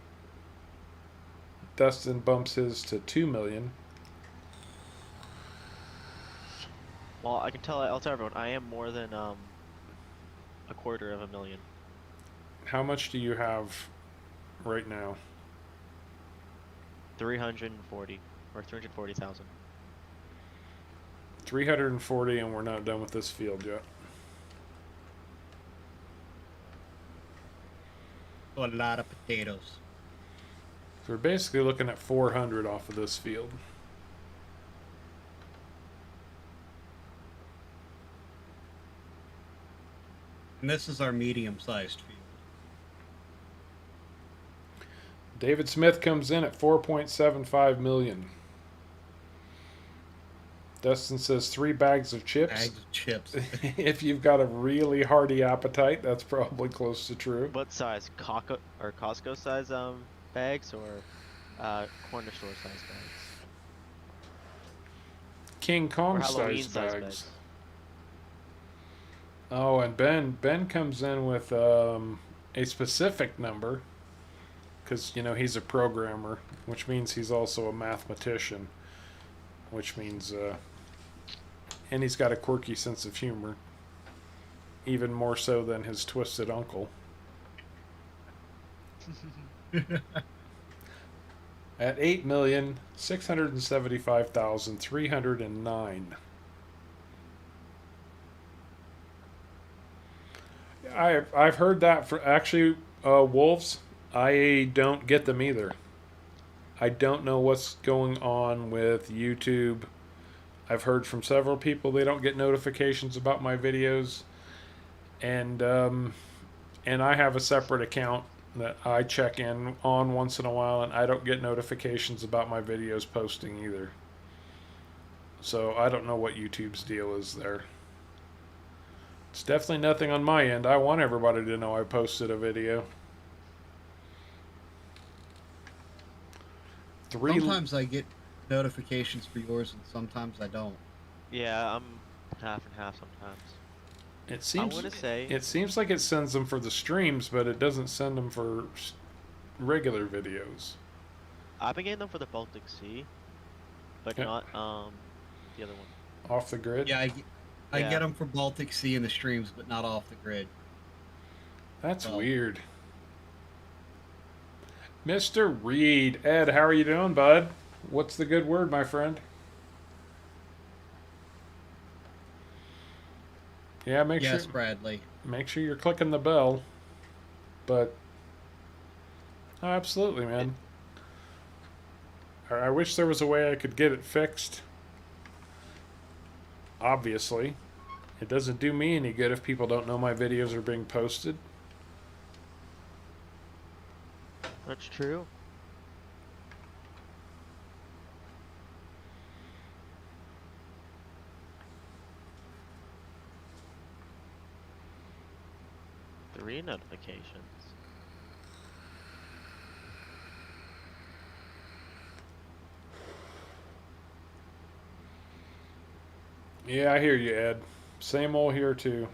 Dustin bumps his to 2 million. Well, I'll tell everyone, I am more than a quarter of a million. How much do you have right now? 340 or 340,000. 340, and we're not done with this field yet. A lot of potatoes. So we're basically looking at 400 off of this field. And this is our medium-sized field. David Smith comes in at 4.75 million. Dustin says 3 bags of chips. Bags of chips. If you've got a really hearty appetite, that's probably close to true. What size? Costco size bags or corner store size bags? King Or Kong Halloween size size bags. bags? Oh, and Ben comes in with a specific number because he's a programmer, which means he's also a mathematician, which means and he's got a quirky sense of humor, even more so than his twisted uncle. At 8,675,309. I've heard that for actually wolves. I don't get them either. I don't know what's going on with YouTube. I've heard from several people they don't get notifications about my videos, and I have a separate account that I check in on once in a while, and I don't get notifications about my videos posting either. So I don't know what YouTube's deal is there. It's definitely nothing on my end. I want everybody to know I posted a video. Sometimes I get notifications for yours, and sometimes I don't. Yeah, I'm half and half sometimes. It seems. I want to say It seems like it sends them for the streams, but it doesn't send them for regular videos. I've been getting them for the Baltic Sea, but Yep. not the other one. Off the grid? Yeah, I Yeah. get them for Baltic Sea in the streams, but not off the grid. That's Oh. weird. Mr. Reed. Ed, how are you doing, bud? What's the good word, my friend? Yeah, make Yes, Bradley. sure you're clicking the bell. But oh, absolutely, man. I wish there was a way I could get it fixed. Obviously, it doesn't do me any good if people don't know my videos are being posted. That's true. Three notifications. Yeah, I hear you, Ed. Same old here too.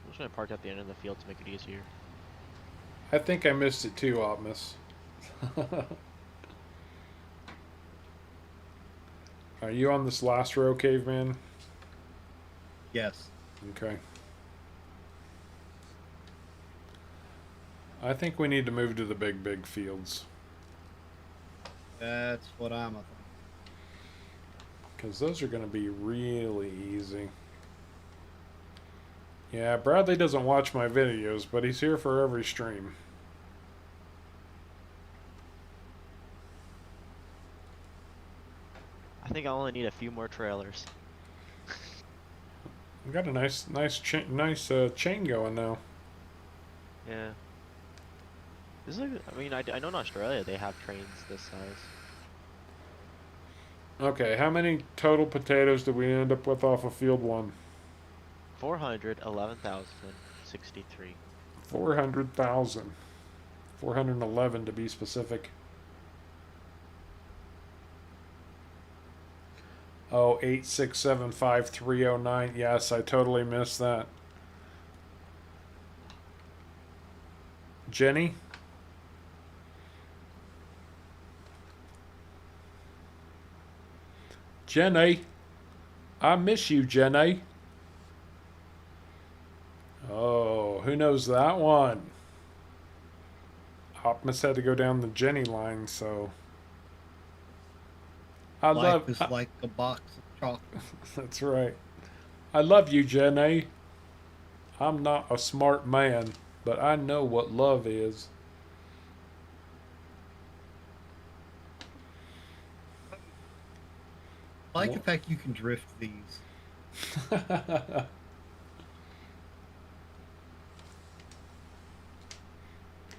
I'm just gonna park at the end of the field to make it easier. I think I missed it too, Optimus. Are you on this last row, caveman? Yes. Okay. I think we need to move to the big fields. That's what I'm a thinking. Because those are going to be really easy. Yeah, Bradley doesn't watch my videos, but he's here for every stream. I think I only need a few more trailers. We got a nice chain going now. Yeah. This is like, I mean, I know in Australia they have trains this size. Okay, how many total potatoes did we end up with off of field one? 411,063. 400,000. 411 to be specific. Oh, 8675309. Yes, I totally missed that. Jenny? Jenny? I miss you, Jenny. Oh, who knows that one? Optimus had to go down the Jenny line, so. Life is like a box of chocolate. That's right. I love you, Jenny. I'm not a smart man, but I know what love is. I like the fact you can drift these.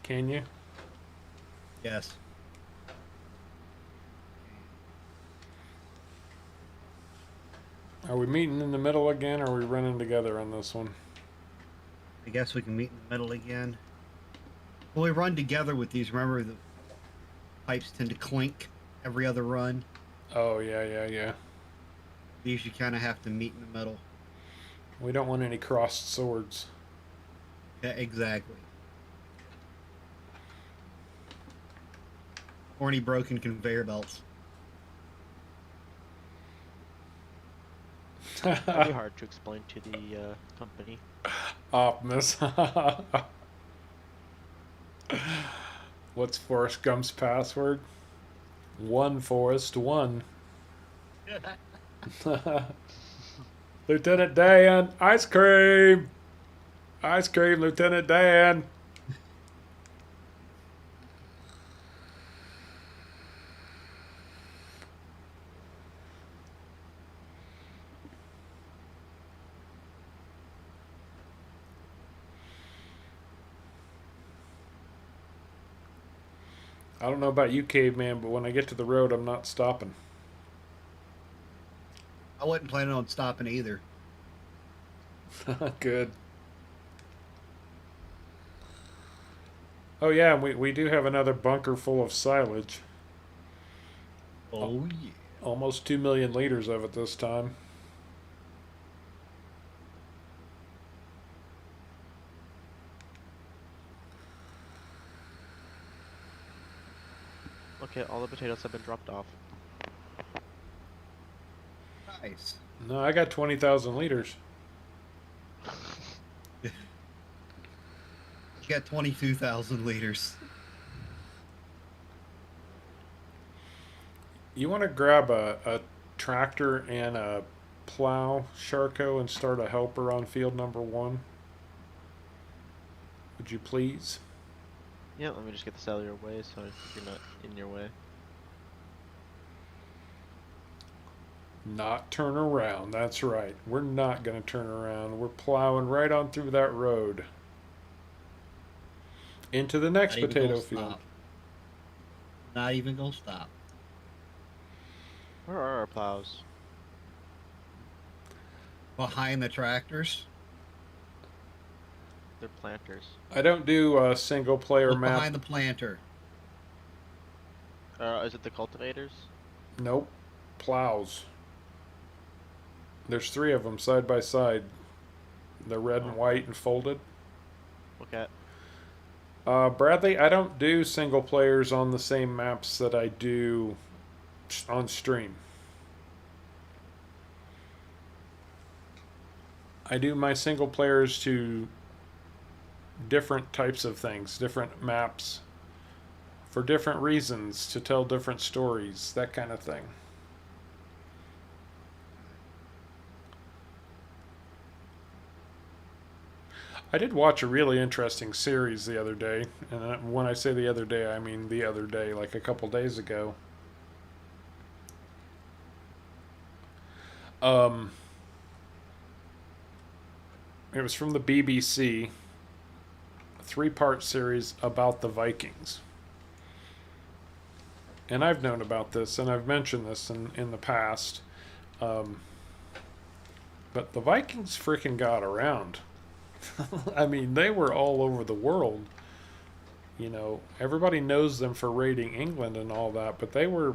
Can you? Yes. Are we meeting in the middle again, or are we running together on this one? I guess we can meet in the middle again. When we run together with these, remember the pipes tend to clink every other run. Oh, yeah. These you kind of have to meet in the middle. We don't want any crossed swords. Yeah, exactly. Or any broken conveyor belts. That'd be hard to explain to the company. Optimus. What's Forrest Gump's password? One Forrest, one. Lieutenant Dan, ice cream! Ice cream, Lieutenant Dan! I don't know about you, caveman, but when I get to the road, I'm not stopping. I wasn't planning on stopping either. Good. Oh yeah, we do have another bunker full of silage. Oh, yeah. Almost 2 million liters of it this time. Okay, all the potatoes have been dropped off. Nice. No, I got 20,000 liters. You got 22,000 liters. You want to grab a tractor and a plow, Sharko, and start a helper on field number 1? Would you please? Yeah, let me just get this out of your way so you're not in your way. Not turn around. That's right. We're not going to turn around. We're plowing right on through that road. Into the next Not even potato gonna field. stop. Not even gonna stop. Where are our plows? Behind the tractors. They're planters. I don't do single player Look map. behind the planter. Is it the cultivators? Nope. Plows. There's 3 of them side by side. They're red and white and folded. Okay. Bradley, I don't do single players on the same maps that I do on stream. I do my single players to different types of things, different maps, for different reasons, to tell different stories, that kind of thing. I did watch a really interesting series the other day, and when I say the other day, I mean the other day, like a couple days ago. It was from the BBC, a 3-part series about the Vikings. And I've known about this, and I've mentioned this in the past. But the Vikings freaking got around. I mean, they were all over the world. You know, everybody knows them for raiding England and all that, but they were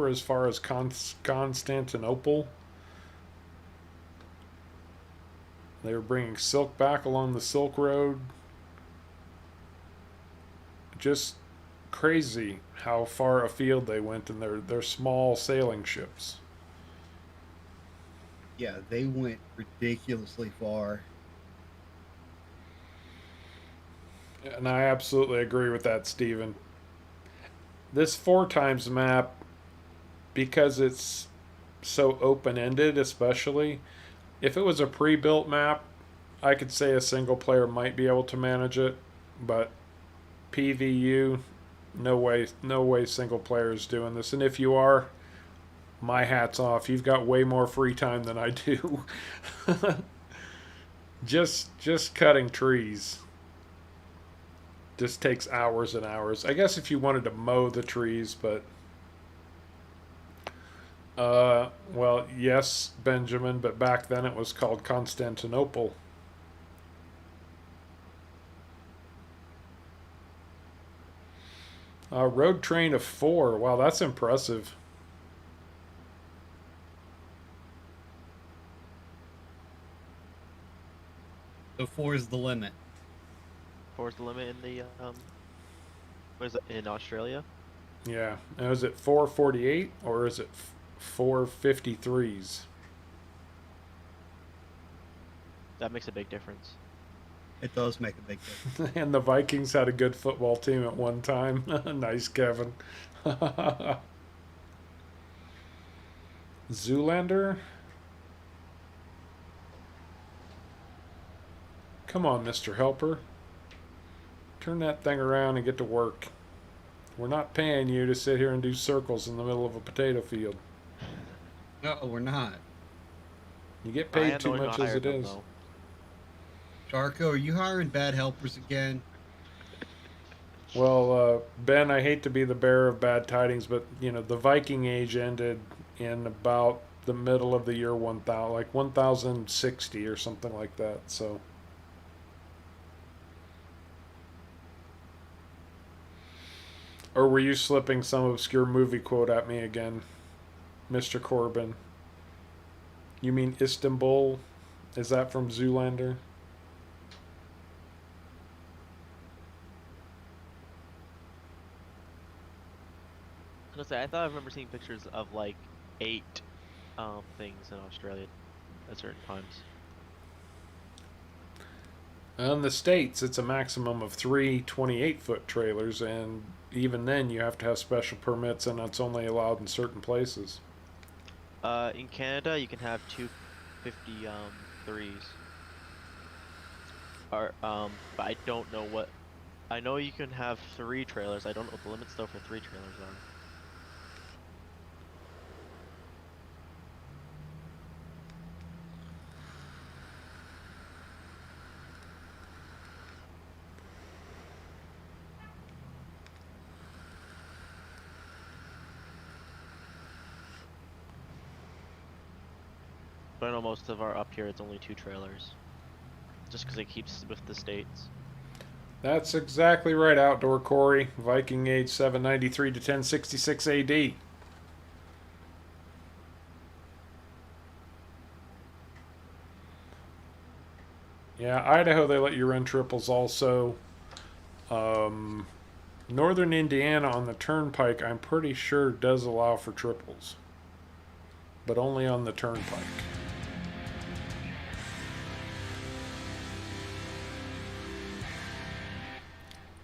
as far as Constantinople. They were bringing silk back along the Silk Road. Just crazy how far afield they went in their small sailing ships. Yeah, they went ridiculously far. And I absolutely agree with that, Steven. This 4 times map, because it's so open-ended, especially, if it was a pre-built map, I could say a single player might be able to manage it, but PVU, no way single player is doing this. And if you are, my hat's off. You've got way more free time than I do. just cutting trees just takes hours and hours. I guess if you wanted to mow the trees, but well, yes, Benjamin, but back then it was called Constantinople. Road train of 4. Wow, that's impressive. So 4 is the limit. 4's the limit in the what is it in Australia? Yeah. Now, is it 448 or is it 453s? That makes a big difference. It does make a big difference. And the Vikings had a good football team at one time. Nice, Kevin. Zoolander? Come on, Mr. Helper. Turn that thing around and get to work. We're not paying you to sit here and do circles in the middle of a potato field. No, we're not. You get I paid am too going to much hire as it them, is. though. Sharko, are you hiring bad helpers again? Well, Ben, I hate to be the bearer of bad tidings, but you know the Viking Age ended in about the middle of the year 1000, like 1060 or something like that. So, or were you slipping some obscure movie quote at me again, Mr. Corbin? You mean Istanbul? Is that from Zoolander? I was gonna say, I thought I remember seeing pictures of like 8 things in Australia at certain times. In the States, it's a maximum of 3 28-foot trailers, and even then, you have to have special permits, and it's only allowed in certain places. In Canada, you can have 253s. But I don't know what. I know you can have 3 trailers. I don't know what the limits though for 3 trailers are. But I know most of our up here, it's only 2 trailers. just because it keeps with the states. That's exactly right, Outdoor Corey. Viking age 793 to 1066 AD. Yeah, Idaho, they let you run triples also. Northern Indiana on the turnpike, I'm pretty sure, does allow for triples, but only on the turnpike.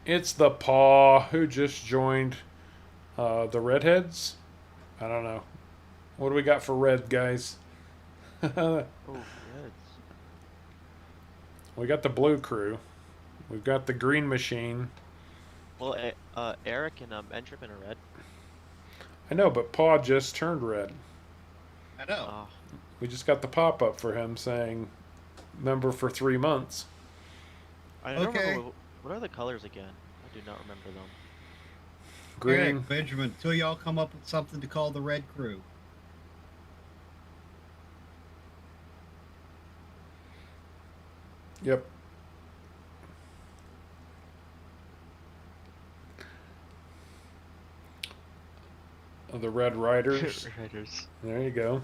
It's the Paw who just joined the Redheads. I don't know. What do we got for red, guys? We Oh, Reds. got the blue crew. We've got the green machine. Well, Eric and Benjamin are red. I know, but Paw just turned red. I know. Oh, We just got the pop up for him saying member for 3 months. I don't Okay. remember what are the colors again. I do not remember them. Green. Eric, Benjamin, till y'all come up with something to call the Red Crew. Yep. The Red Riders. Riders. There you go.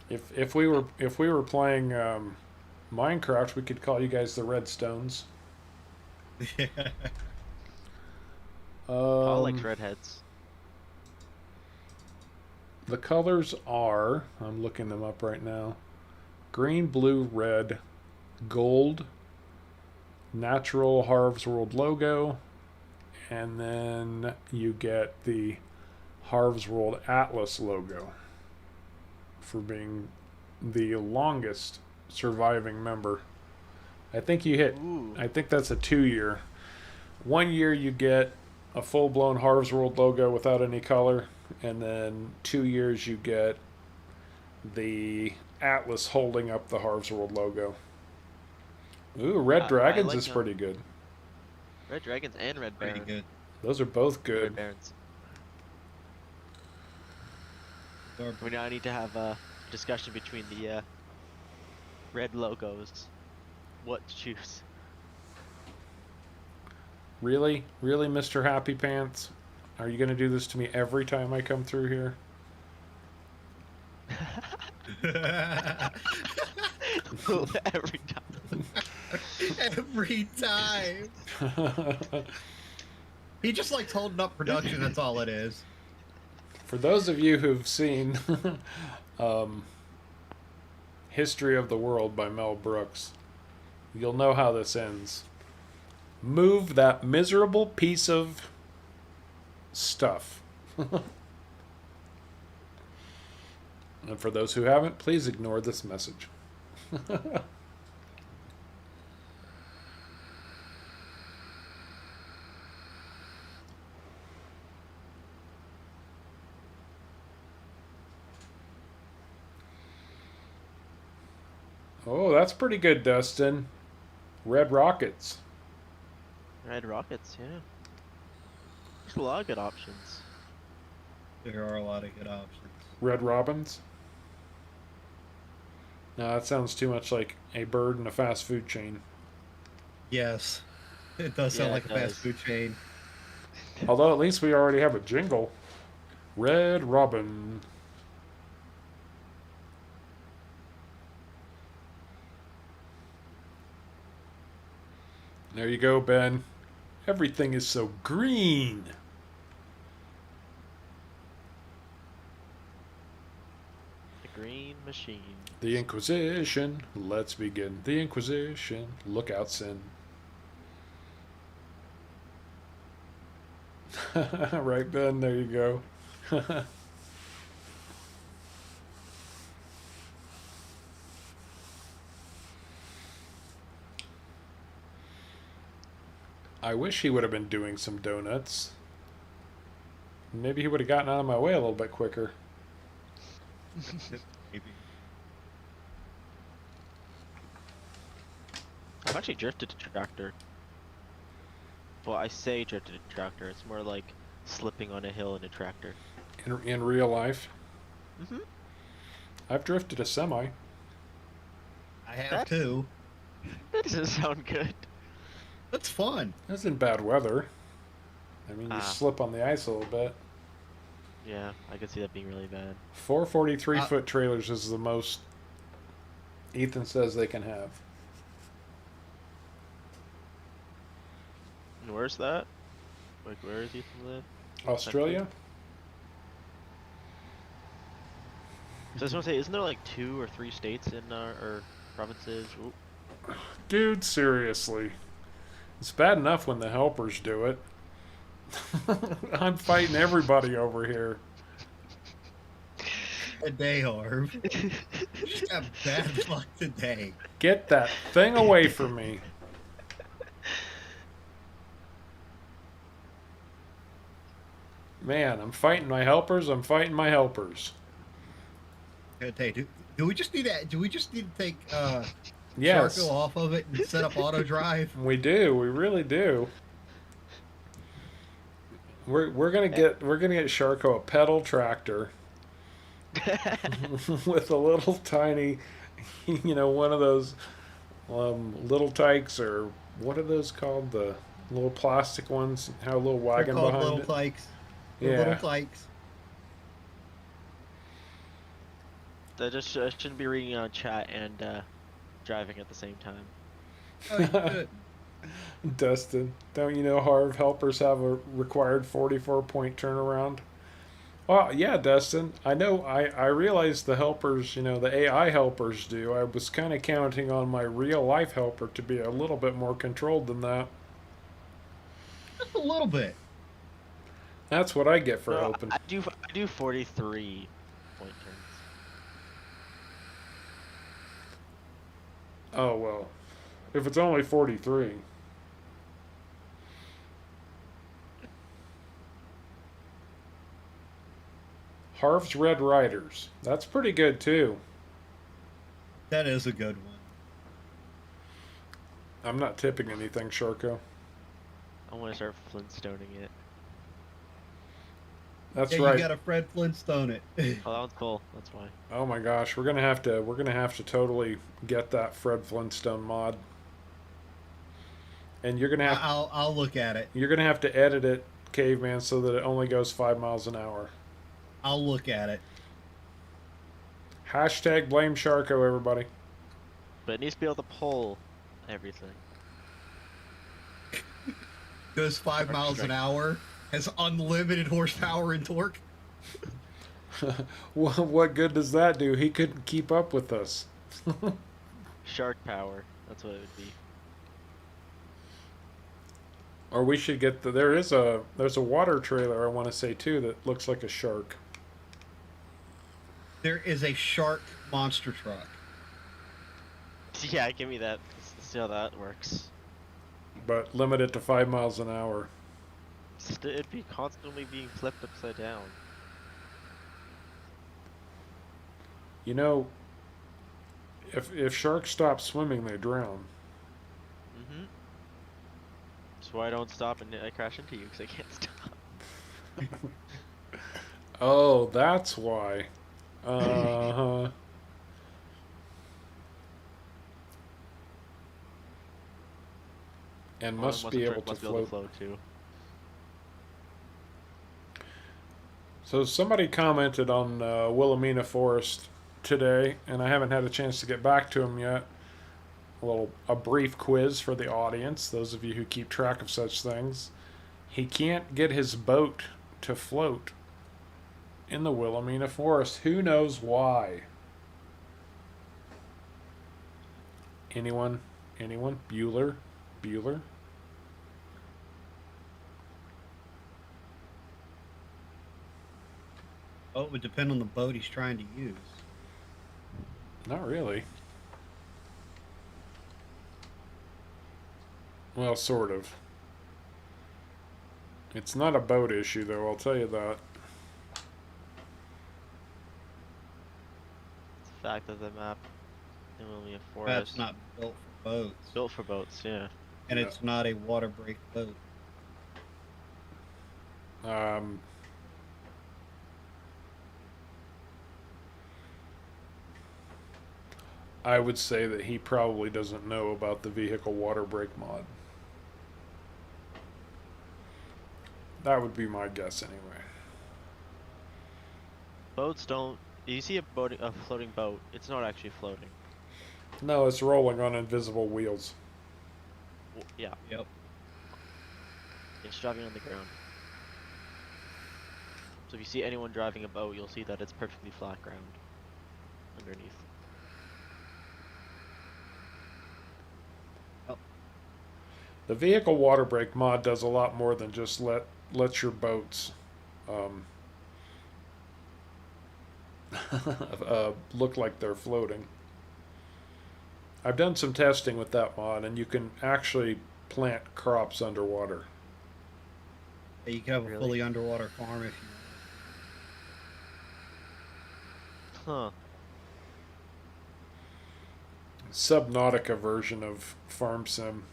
If we were playing Minecraft, we could call you guys the Redstones. Paul likes redheads. The colors are, I'm looking them up right now: green, blue, red, gold, natural Harv's World logo, and then you get the Harv's World Atlas logo for being the longest surviving member. I think you hit, Ooh. I think that's a 2 year. 1 year you get a full blown Harv's World logo without any color, and then 2 years you get the Atlas holding up the Harv's World logo. Ooh, Red I Dragons like is them. pretty good. Red Dragons and Red Pretty Baron. good. Those are both Red good. Barons. Or- We now need to have a discussion between the red logos. What to choose? Really? Really, Mr. Happy Pants? Are you going to do this to me every time I come through here? Every time. Every time. He just likes holding up production, that's all it is. For those of you who've seen History of the World by Mel Brooks, you'll know how this ends. Move that miserable piece of stuff. And for those who haven't, please ignore this message. Oh, that's pretty good, Dustin. Red Rockets. Red Rockets, yeah. There's a lot of good options. There are a lot of good options. Red Robins. No, that sounds too much like a bird in a fast food chain. Yes. It does sound Yeah, like it a fast does. food chain. Although at least we already have a jingle. Red Robin. There you go, Ben. Everything is so green. The Green Machine. The Inquisition. Let's begin. The Inquisition. Look out, sin. Right, Ben? There you go. I wish he would have been doing some donuts. Maybe he would have gotten out of my way a little bit quicker. Maybe. I've actually drifted a tractor. Well, I say drifted a tractor. It's more like slipping on a hill in a tractor. In real life, Mm-hmm. I've drifted a semi. I have That- too. That doesn't sound good. That's fun. That's in bad weather. I mean, you Ah. slip on the ice a little bit. Yeah, I could see that being really bad. 443 foot trailers is the most Ethan says they can have. And where's that? Like, where is Ethan live? Australia? So I was gonna say, isn't there like 2 or 3 states in or provinces? Ooh. Dude, seriously. It's bad enough when the helpers do it. I'm fighting everybody over here. A day, Harv. You just have bad luck today. Get that thing away from me. Man, I'm fighting my helpers. I'm fighting my helpers. Okay, do we just need to? Do we just need to take Yes, Sharko off of it and set up auto drive? we do. We really do. We're gonna get Sharko a pedal tractor with a little tiny, one of those little tykes, or what are those called? The little plastic ones. Have a little They're wagon called behind little it. tykes. Yeah. Little tykes. That just shouldn't be reading on chat and driving at the same time. Oh, you should. Dustin, don't you know Harv helpers have a required 44-point turnaround? Well, yeah, Dustin. I know. I realize the helpers, the AI helpers do. I was kind of counting on my real life helper to be a little bit more controlled than that. Just a little bit. That's what I get for No, helping. I do 43 point turns. Oh well, if it's only 43. Harv's Red Riders. That's pretty good too. That is a good one. I'm not tipping anything, Sharko. I want to start Flintstoning it. That's Yeah, right. you got to Fred Flintstone it. Oh, that one's cool. That's why. Oh my gosh, we're gonna have to totally get that Fred Flintstone mod. And I'll look at it. you're gonna have to edit it, Caveman, so that it only goes 5 miles an hour. I'll look at it. Hashtag blame Sharko, everybody. But it needs to be able to pull everything. Goes 5 miles an hour. Has unlimited horsepower and torque. What good does that do? He couldn't keep up with us. Shark power. That's what it would be. Or we should get there's a water trailer I want to say too that looks like a shark. There is a shark monster truck. Yeah, give me that. Let's see how that works. But limit it to 5 miles an hour. It'd be constantly being flipped upside down. You know, if sharks stop swimming, they drown. Mm-hmm. That's why I don't stop and I crash into you, because I can't stop. Oh, that's why. Uh-huh. And must be able to float. Too. So somebody commented on Wilhelmina Forest today, and I haven't had a chance to get back to him yet. A brief quiz for the audience, those of you who keep track of such things. He can't get his boat to float in the Wilhelmina Forest. Who knows why? Anyone? Bueller? Oh, it would depend on the boat he's trying to use. Not really. Well, sort of. It's not a boat issue, though, I'll tell you that. It's the fact that the map is only a forest. That's not built for boats. Built for boats, yeah. And it's not a water brake boat. I would say that he probably doesn't know about the vehicle water brake mod. That would be my guess anyway. Boats don't. You see a floating boat, it's not actually floating. No, it's rolling on invisible wheels. Yeah, Yep. it's driving on the ground. So if you see anyone driving a boat, you'll see that it's perfectly flat ground underneath. The vehicle water brake mod does a lot more than just let your boats um, look like they're floating. I've done some testing with that mod, and you can actually plant crops underwater. Yeah, you can have a Really? fully underwater farm if you want. Huh. Subnautica version of Farm Sim.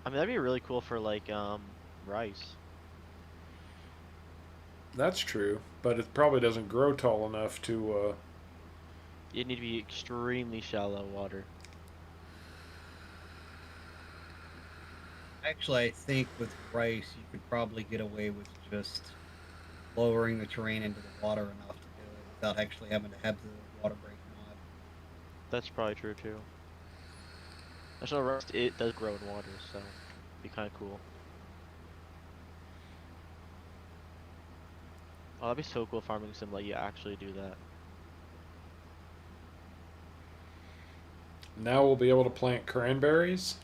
I mean, that'd be really cool for like rice. That's true, but it probably doesn't grow tall enough to. You'd need to be extremely shallow water. Actually, I think with rice, you could probably get away with just lowering the terrain into the water enough to do it without actually having to have the water break mod. That's probably true too. Actually, rice it does grow in water, so it'd be kind of cool. Oh, that'd be so cool. Farming sim let you actually do that. Now we'll be able to plant cranberries.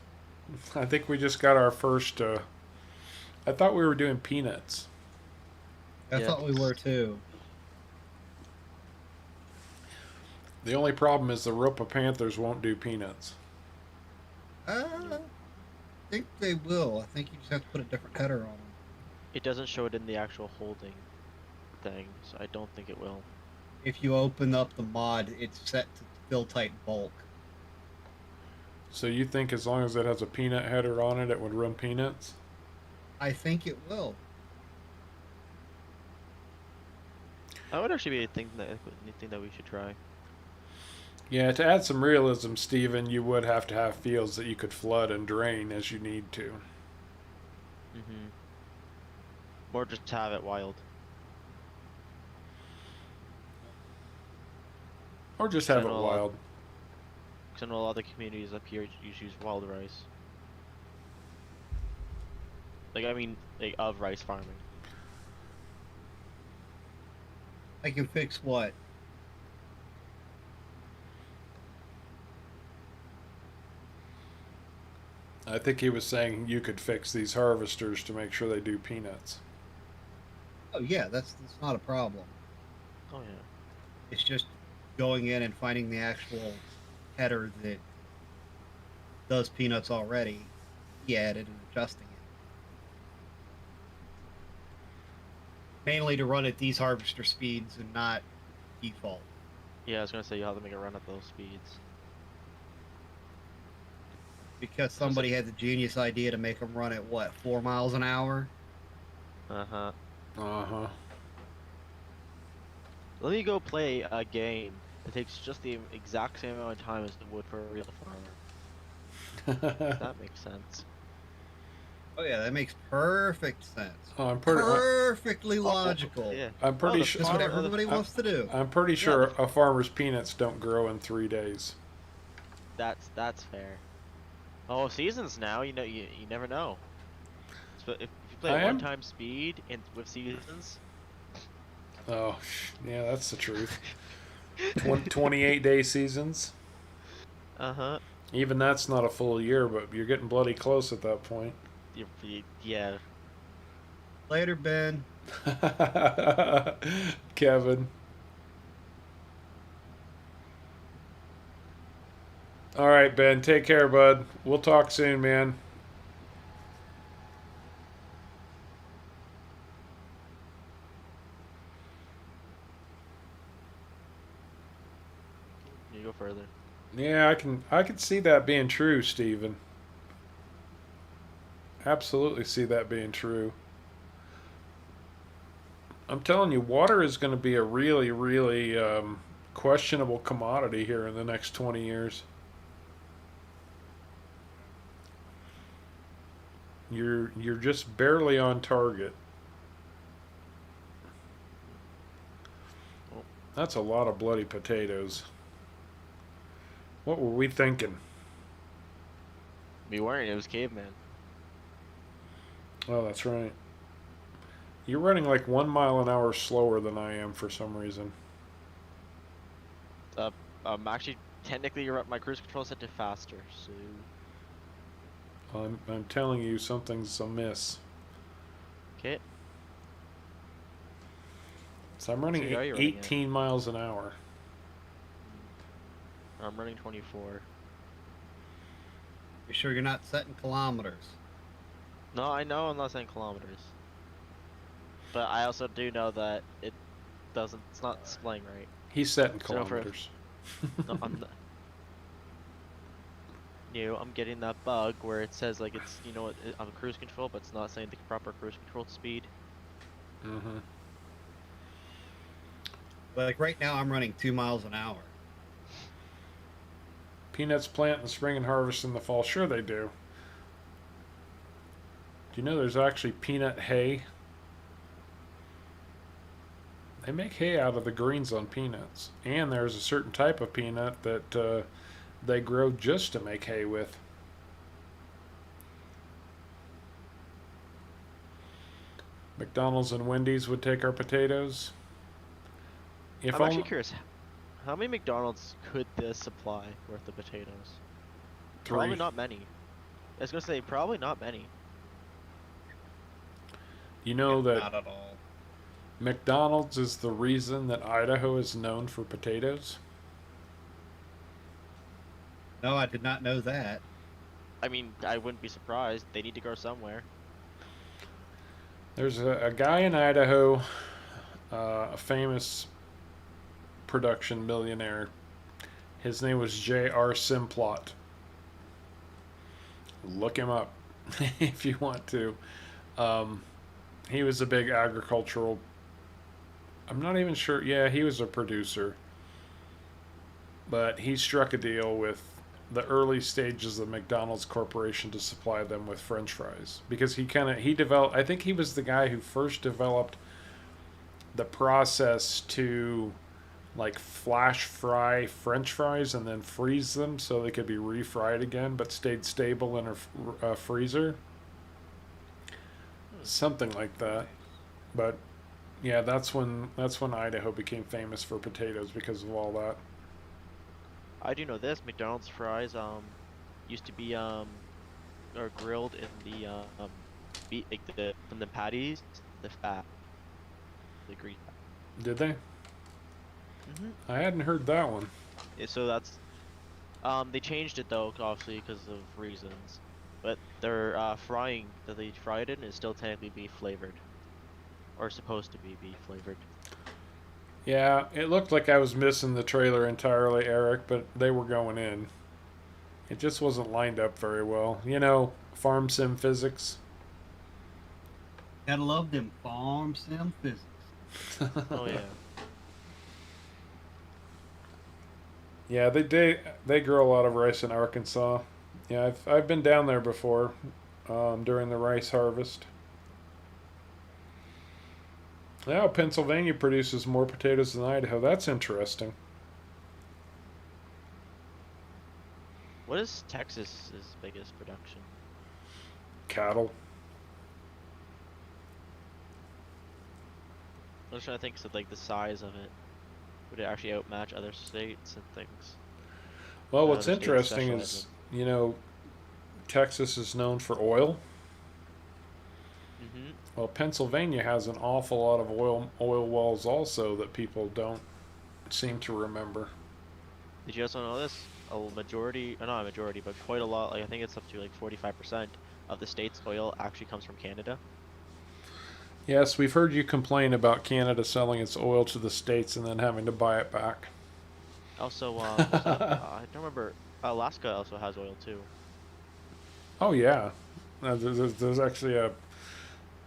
I think we just got our first. I thought we were doing peanuts. I Yeah. thought we were too. The only problem is the Ropa Panthers won't do peanuts. I think they will. I think you just have to put a different header on them. It doesn't show it in the actual holding thing, so I don't think it will. If you open up the mod, it's set to fill type bulk. So you think as long as it has a peanut header on it, it would run peanuts? I think it will. That would actually be a thing that we should try. Yeah, to add some realism, Steven, you would have to have fields that you could flood and drain as you need to. Mm-hmm. Or just have it wild. Or just have it I know wild. Because I know a lot of the communities up here use wild rice. Like, I mean, like, of rice farming. I can fix what? I think he was saying you could fix these harvesters to make sure they do peanuts. Oh yeah, that's not a problem. Oh, yeah. It's just going in and finding the actual header that does peanuts already, added and adjusting it. Mainly to run at these harvester speeds and not default. Yeah, I was gonna say you'll have to make it run at those speeds. Because somebody had the genius idea to make them run at what, 4 miles an hour? Uh-huh. Uh-huh. Let me go play a game that takes just the exact same amount of time as it would for a real farmer. That makes sense. Oh yeah, that makes perfect sense. Oh, Perfectly logical. Yeah. I'm pretty the sure. That's what farmer- everybody wants to do. I'm pretty sure a farmer's peanuts don't grow in 3 days. That's fair. Oh, seasons now. You know, you never know. So if you play I at am- one-time speed and with seasons, Oh, yeah, that's the truth. 28-day seasons. uh-huh. Even that's not a full year, but you're getting bloody close at that point. Yeah. Later, Ben. Kevin. All right, Ben. Take care, bud. We'll talk soon, man. You go further. Yeah, I can see that being true, Steven. Absolutely see that being true. I'm telling you, water is going to be a really, really questionable commodity here in the next 20 years. You're just barely on target. Oh, That's a lot of bloody potatoes. What were we thinking? we weren't. It was caveman. Oh, that's right. You're running like 1 mile an hour slower than I am for some reason. Actually, technically, my cruise control set to faster. So I'm telling you, something's amiss. okay. So I'm running So how are you running it? 18 miles an hour. I'm running 24. You sure you're not setting kilometers? No, I know I'm not saying kilometers, but I also do know that it doesn't. It's not displaying right. He's setting So for kilometers. no, I'm not. I'm getting that bug where it says like it's on cruise control, but it's not saying the proper cruise control speed. Mm-hmm. Like right now, I'm running 2 miles an hour. Peanuts plant in the spring and harvest in the fall. Sure they do. Do you know there's actually peanut hay? They make hay out of the greens on peanuts. And there's a certain type of peanut that they grow just to make hay with. McDonald's and Wendy's would take our potatoes. If I'm actually only curious, how many McDonald's could this supply worth of potatoes? Probably three. not many. I was gonna say probably not many. You know that Not at all. McDonald's is the reason that Idaho is known for potatoes? No, I did not know that. I mean, I wouldn't be surprised. They need to go somewhere. There's a guy in Idaho, a famous production millionaire. His name was J.R. Simplot. Look him up if you want to. He was a big agricultural. I'm not even sure. Yeah, he was a producer. But he struck a deal with the early stages of McDonald's Corporation to supply them with French fries because he developed. I think he was the guy who first developed the process to like flash fry French fries and then freeze them so they could be refried again, but stayed stable in a freezer. Something like that. But yeah, that's when Idaho became famous for potatoes because of all that. I do know this. McDonald's fries used to be or grilled in the beat like the from the patties, the fat, the grease. Did they? Mm-hmm. I hadn't heard that one. Yeah, so that's they changed it though, obviously because of reasons. But their frying that they fried in is still technically beef flavored, or supposed to be beef flavored. Yeah, it looked like I was missing the trailer entirely, Eric, but they were going in. It just wasn't lined up very well. You know, farm sim physics. Gotta love them farm sim physics. Oh yeah. Yeah, they grow a lot of rice in Arkansas. Yeah, I've been down there before during the rice harvest. Now Pennsylvania produces more potatoes than Idaho. That's interesting. What is Texas's biggest production? Cattle. I was trying to think of like the size of it. Would it actually outmatch other states and things? Well, Other what's states interesting specialize is, you know, Texas is known for oil. in. Well, Pennsylvania has an awful lot of oil wells also that people don't seem to remember. Did you also know this? A majority, not a majority, but quite a lot. Like I think it's up to like 45% of the state's oil actually comes from Canada. Yes, we've heard you complain about Canada selling its oil to the states and then having to buy it back. Also, I don't remember. Alaska also has oil too. Oh yeah, there's actually a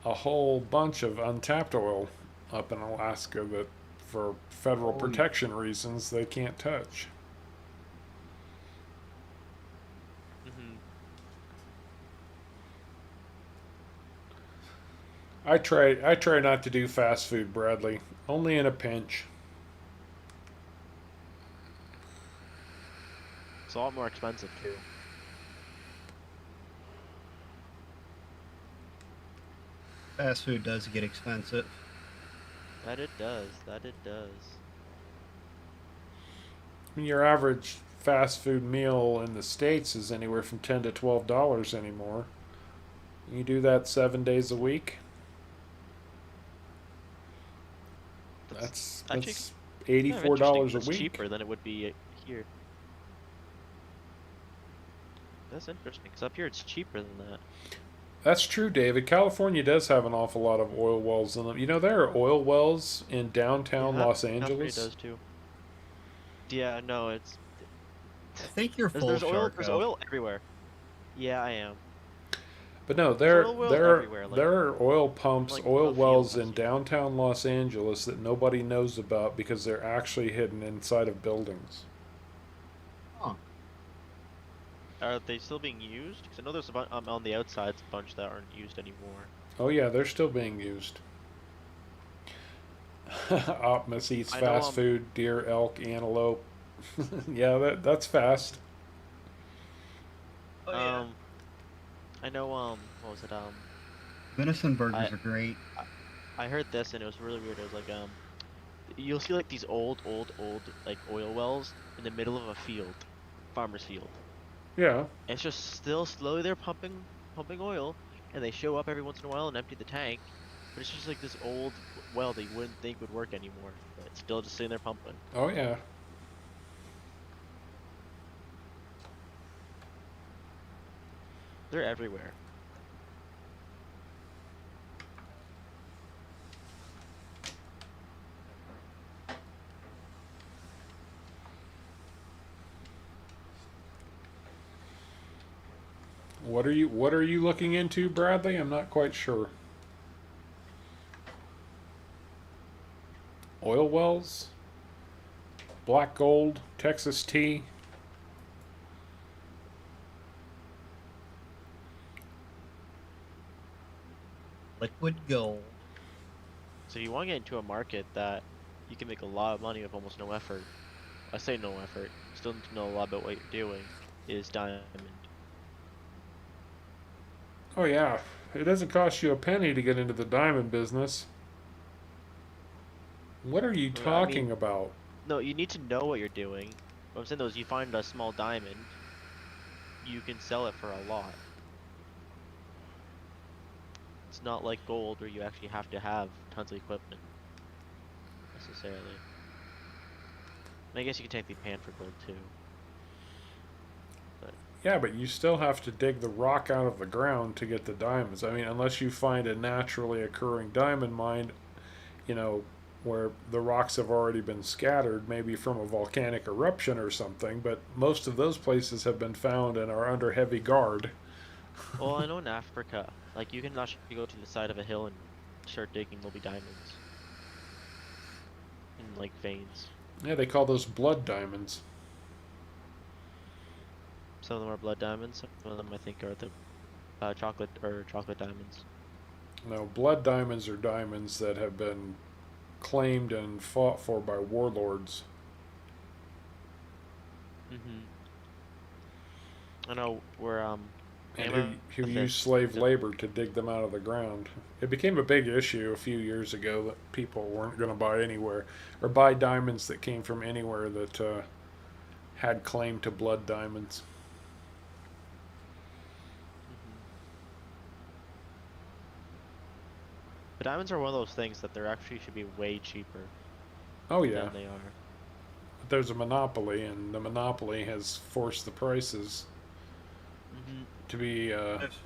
whole bunch of untapped oil up in Alaska that, for federal Oh, yeah. protection reasons, they can't touch. Mhm. I try not to do fast food, Bradley. Only in a pinch. It's a lot more expensive too. Fast food does get expensive. That it does. That it does. I mean, your average fast food meal in the States is anywhere from $10 to $12 anymore. You do that 7 days a week. That's That's actually that's kind of $84 interesting. a That's week. cheaper than it would be here. That's interesting, because up here it's cheaper than that. That's true, David. California does have an awful lot of oil wells in them. You know, there are oil wells in downtown Yeah, Los California Angeles. does too. Yeah, no, it's I think you're there's full, there's oil there's Sharko. oil everywhere. Yeah, I am. But no, There's there oil wells there everywhere, there are oil pumps, like oil the fields wells I've in seen. downtown Los Angeles that nobody knows about because they're actually hidden inside of buildings. Huh. Are they still being used? Because I know there's a bunch on the outsides, a bunch that aren't used anymore. Oh yeah, they're still being used. Optimus eats I know fast food, deer, elk, antelope. Yeah, that's fast. Oh yeah. um I know what was it Venison I burgers are great. I I heard this and it was really weird. It was like you'll see like these old like oil wells in the middle of a field, farmer's field. Yeah. It's just still slowly they're pumping oil, and they show up every once in a while and empty the tank. But it's just like this old well that you wouldn't think would work anymore, but it's still just sitting there pumping. Oh yeah. They're everywhere. What are you looking into, Bradley? I'm not quite sure. Oil wells, black gold, Texas tea. Liquid gold. So if you want to get into a market that you can make a lot of money with almost no effort. I say no effort. Still need to know a lot about what you're doing. Is diamond. Oh yeah. It doesn't cost you a penny to get into the diamond business. What are you I mean, talking about? no, you need to know what you're doing. What I'm saying though is you find a small diamond, you can sell it for a lot. It's not like gold where you actually have to have tons of equipment necessarily. And I guess you can technically pan for gold too. But Yeah, but you still have to dig the rock out of the ground to get the diamonds. I mean, unless you find a naturally occurring diamond mine, you know, where the rocks have already been scattered, maybe from a volcanic eruption or something, but most of those places have been found and are under heavy guard. well, I know in Africa, like you can actually go to the side of a hill and start digging. There'll be diamonds in like veins. Yeah, they call those blood diamonds. Some of them are blood diamonds. Some of them I think are the chocolate diamonds. No, blood diamonds are diamonds that have been claimed and fought for by warlords. Mhm. I know where And Emma who and used slave labor to dig them out of the ground. It became a big issue a few years ago that people weren't going to buy anywhere or buy diamonds that came from anywhere that had claim to blood diamonds. Mhm. But diamonds are one of those things that they're actually should be way cheaper Oh yeah, than they are. but there's a monopoly, and the monopoly has forced the prices Mhm. to be There's,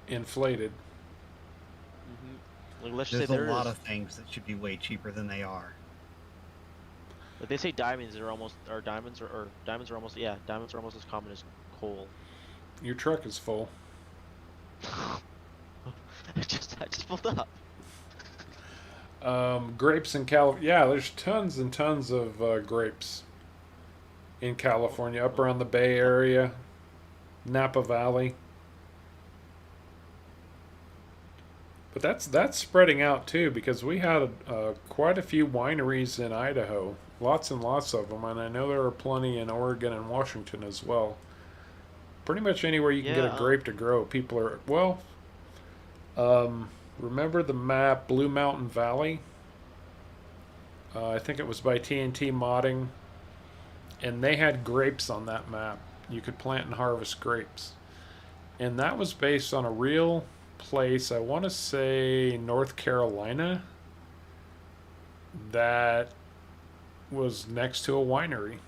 inflated. Mhm. Like let's just say there's a there lot is, of things that should be way cheaper than they are. like they say diamonds are almost, or diamonds are almost, yeah, diamonds are almost as common as coal. Your truck is full. I just pulled up. Grapes in California. Yeah, there's tons and tons of grapes in California, up around the Bay Area, Napa Valley. But that's spreading out too because we had quite a few wineries in Idaho, lots and lots of them, and I know there are plenty in Oregon and Washington as well. Pretty much anywhere you can get a Yeah, grape to grow, people are well. Remember the map Blue Mountain Valley? I think it was by TNT Modding, and they had grapes on that map. You could plant and harvest grapes, and that was based on a real place. I want to say North Carolina that was next to a winery.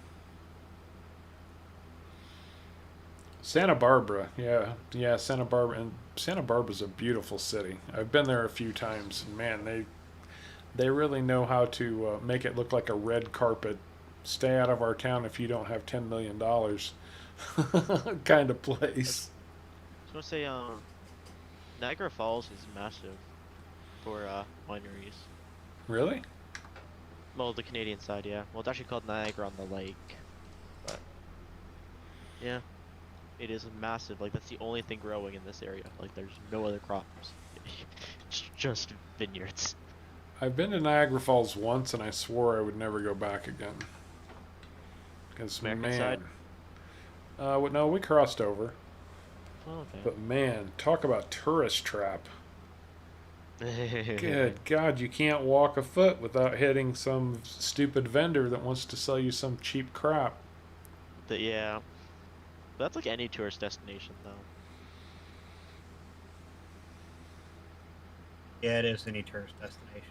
Santa Barbara, yeah, yeah, Santa Barbara, and Santa Barbara's a beautiful city. I've been there a few times, and man, they really know how to make it look like a red carpet. Stay out of our town if you don't have $10 million, kind of place. I was gonna say Niagara Falls is massive for wineries. Really? Well, the Canadian side, yeah. Well, it's actually called Niagara on the Lake, but yeah, it is massive. Like that's the only thing growing in this area. Like there's no other crops. It's just vineyards. I've been to Niagara Falls once, and I swore I would never go back again. Because American man, side? no, we crossed over. Oh, okay. But man, talk about tourist trap. Good God, you can't walk a foot without hitting some stupid vendor that wants to sell you some cheap crap. Yeah, that's like any tourist destination though. Yeah, it is any tourist destination.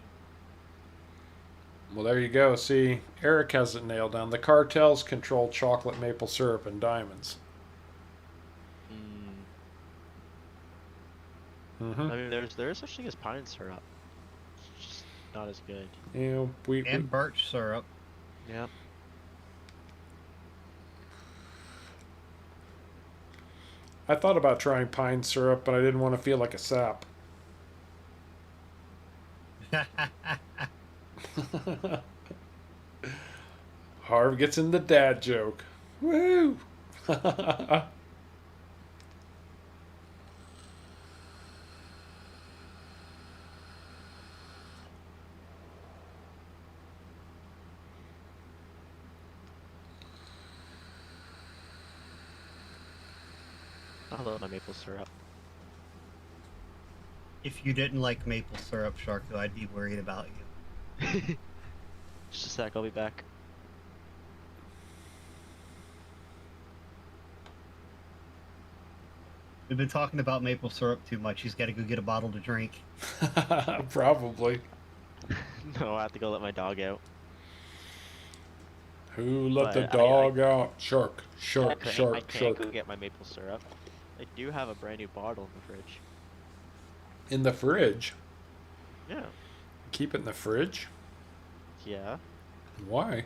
Well, there you go. See, Eric has it nailed down. The cartels control chocolate, maple syrup, and diamonds. Mm. Mm-hmm. I mean, there is such thing as pine syrup. It's just not as good. You know, we And birch syrup. Yeah. I thought about trying pine syrup, but I didn't want to feel like a sap. Harv gets in the dad joke. Woo! I love my maple syrup. If you didn't like maple syrup, Sharko, I'd be worried about you. Just a sec, I'll be back. We've been talking about maple syrup too much. He's got to go get a bottle to drink. Probably. No, I have to go let my dog out. Who let the But dog out? Shark, I shark, can't, shark, I can't shark. go get my maple syrup. I do have a brand new bottle in the fridge. In the fridge. Yeah. Keep it in the fridge? Yeah. Why?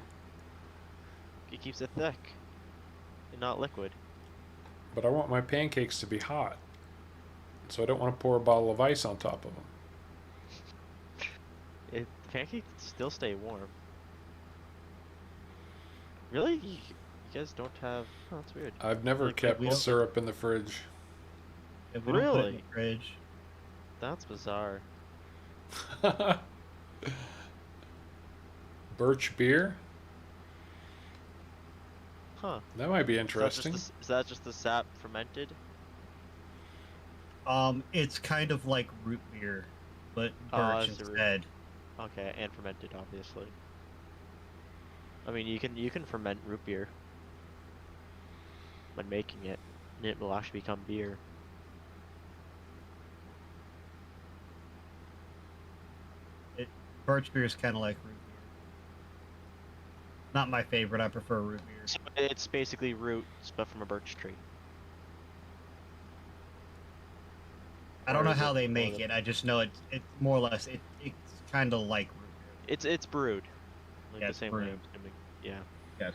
It keeps it thick and not liquid. But I want my pancakes to be hot. So I don't want to pour a bottle of ice on top of them. The pancakes still stay warm. Really? You guys don't have... Oh, that's weird. I've never Like, kept we don't- syrup in the fridge. If we don't put it in Really? the fridge. That's bizarre. Birch beer? Huh. That might be Is that just interesting. is that just the sap fermented? It's kind of like root beer, but Oh, birch that's the root. instead. Okay, and fermented, obviously. I mean, you can ferment root beer when making it, and it will actually become beer. Birch beer is kind of like root beer. Not my favorite. I prefer root beer. So it's basically roots, but from a birch tree. I don't Or know is how it they more make than- it. I just know it's more or less it's kind of like root It's brewed, like Yeah, the it's same way. brewed. I'm assuming. Yeah. beer. Yes.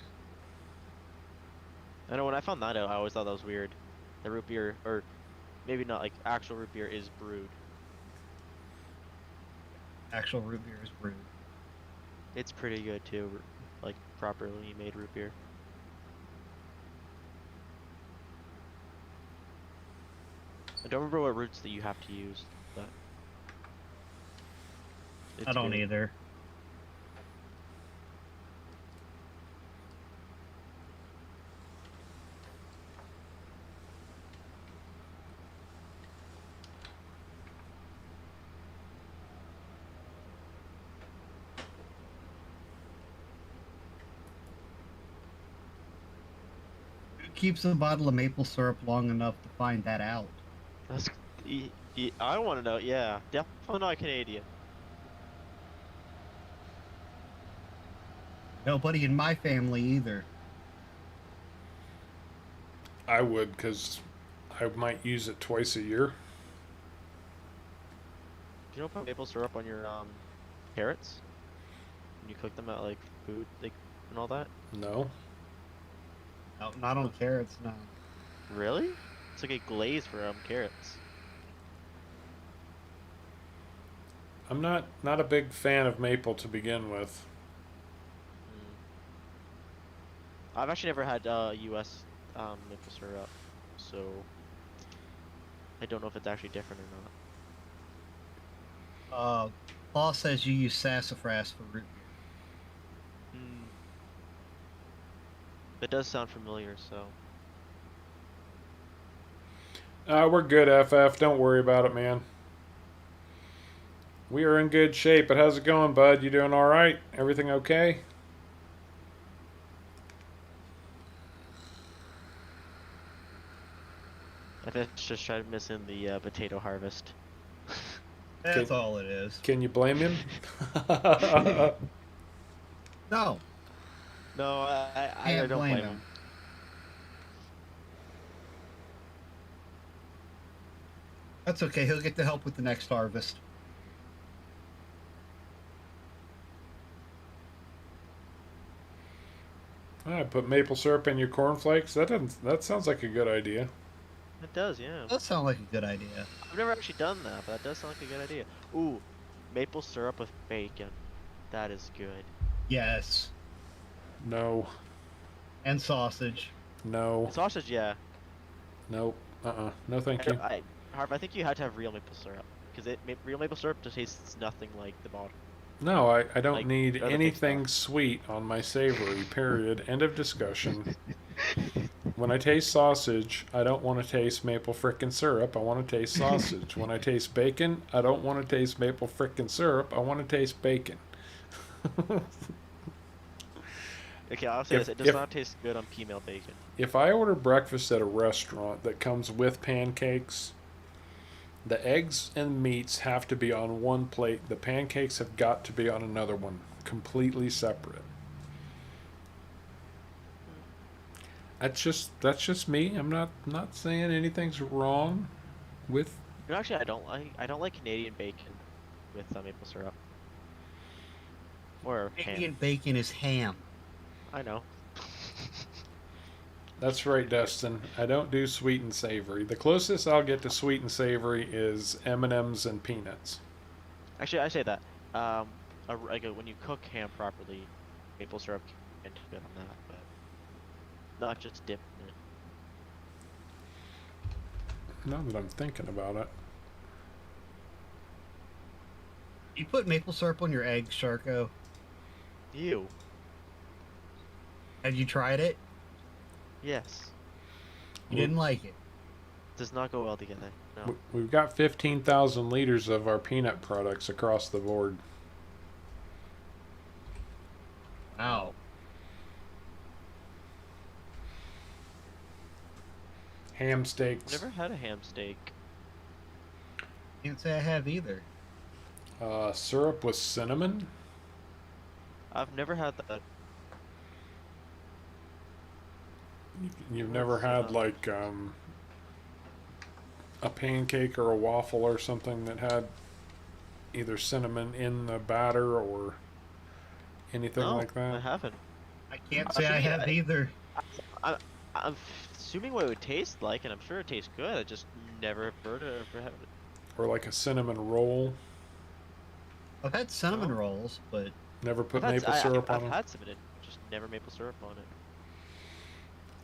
I know when I found that out, I always thought that was weird. The root beer, or maybe not like actual root beer, is brewed. Actual root beer is brewed. It's pretty good too, like properly made root beer. I don't remember what roots that you have to use, but it's I don't good. either. Who keeps a bottle of maple syrup long enough to find that out? That's, I want to know. Yeah, definitely not Canadian. Nobody in my family either. I would, because I might use it twice a year. Do you know put maple syrup on your carrots when you cook them at like food like and all that? No. No, not on carrots, no. Really? It's like a glaze for carrots. I'm not a big fan of maple to begin with. Mm. I've actually never had U.S. Maple syrup, so I don't know if it's actually different or not. Paul says you use sassafras for root beer. Mm. That does sound familiar, so. We're good, FF. Don't worry about it, man. We are in good shape. But how's it going, bud? You doing all right? Everything okay? I think it's just tried missing the potato harvest. That's all it is. Can you blame him? No, No, I can't don't blame blame him. him. That's okay. He'll get to help with the next harvest. I put maple syrup in your cornflakes. That sounds like a good idea. It does, yeah. That sounds like a good idea. I've never actually done that, but that does sound like a good idea. Ooh, maple syrup with bacon. That is good. Yes, No. and sausage. No. Sausage, yeah. Nope. No, thank you. Harv, I think you had to have real maple syrup because real maple syrup just tastes nothing like the bottle. No, I don't Like, need the other fake anything stuff. sweet on my savory, period. End of discussion. When I taste sausage, I don't want to taste maple frickin' syrup. I want to taste sausage. When I taste bacon, I don't want to taste maple frickin' syrup. I want to taste bacon. Okay, I'll say this: it does not taste good on female bacon. If I order breakfast at a restaurant that comes with pancakes, the eggs and meats have to be on one plate. The pancakes have got to be on another one, completely separate. That's just me. I'm not saying anything's wrong with. You know, actually, I don't like Canadian bacon with maple syrup or Canadian ham. bacon is ham. I know. That's right, Dustin. I don't do sweet and savory. The closest I'll get to sweet and savory is M&Ms and peanuts. Actually, I say that. When you cook ham properly, maple syrup can be good on that, but not just dip in it. Now that I'm thinking about it. You put maple syrup on your eggs, Sharko? Ew. Have you tried it? Yes. You didn't like it. Does not go well together. No. We've got 15,000 liters of our peanut products across the board. Wow. Ham steaks. Never had a ham steak. Can't say I have either. Syrup with cinnamon. I've never had that. You've never had like a pancake or a waffle or something that had either cinnamon in the batter or anything No, like I that? haven't. I can't say I have either. I'm assuming what it would taste like, and I'm sure it tastes good. I just never heard it or ever had it. Or like a cinnamon roll? I've had cinnamon No? rolls, but Never I've put had maple syrup on I've them. had cinnamon, just never maple syrup on it.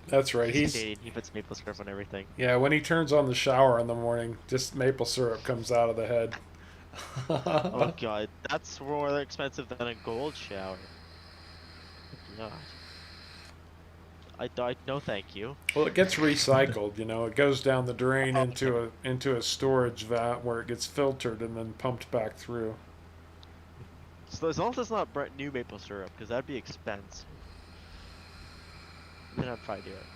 That's right. He's He's Canadian. He puts maple syrup on everything. yeah. When he turns on the shower in the morning, just maple syrup comes out of the head. Oh god, that's more expensive than a gold shower. God, I died. No, thank you. Well, it gets recycled. It goes down the drain oh, into a storage vat where it gets filtered and then pumped back through. So as long as it's not brand new maple syrup, because that'd be expensive. Then I'd probably do it.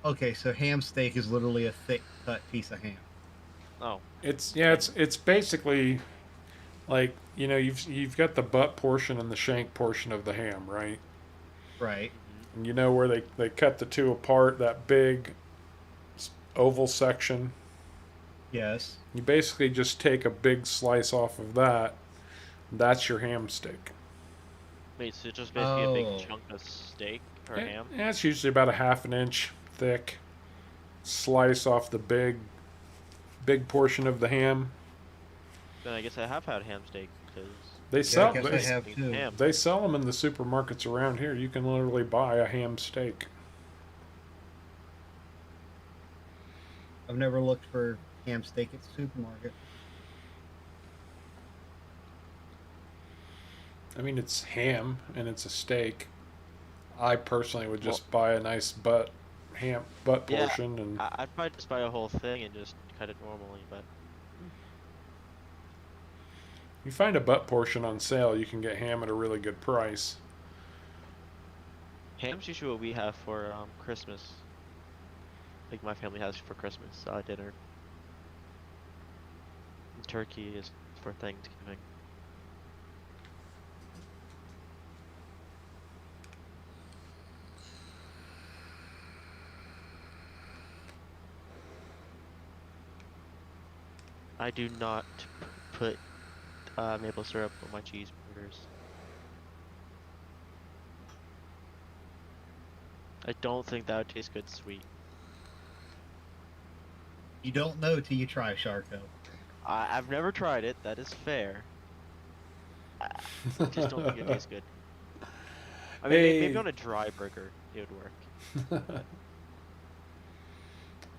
okay, so ham steak is literally a thick cut piece of ham. Oh, It's basically like you've got the butt portion and the shank portion of the ham, right? Right. mm-hmm. And you know where they cut the two apart, that big oval section. Yes. You basically just take a big slice off of that. That's your ham steak. Wait, so just basically a big Oh. chunk of steak or Yeah, ham? yeah, it's usually about a half an inch thick. Slice off the big portion of the ham. Then I guess I have had ham steak because They Yeah, I sell guess I they, have too. ham. they sell them in the supermarkets around here. You can literally buy a ham steak. I've never looked for ham steak at the supermarket. I mean, it's ham and it's a steak. I personally would Well, just buy a nice butt yeah, portion and I'd probably just buy a whole thing and just cut it normally. But you find a butt portion on sale, you can get ham at a really good price. ham's usually what we have for Christmas. Like my family has for Christmas dinner. And turkey is for Thanksgiving. I do not put maple syrup on my cheeseburgers. I don't think that would taste good sweet. You don't know till you try, Sharko. I've never tried it. That is fair. I just don't think it tastes good. I mean, maybe Hey, on a dry burger it would work.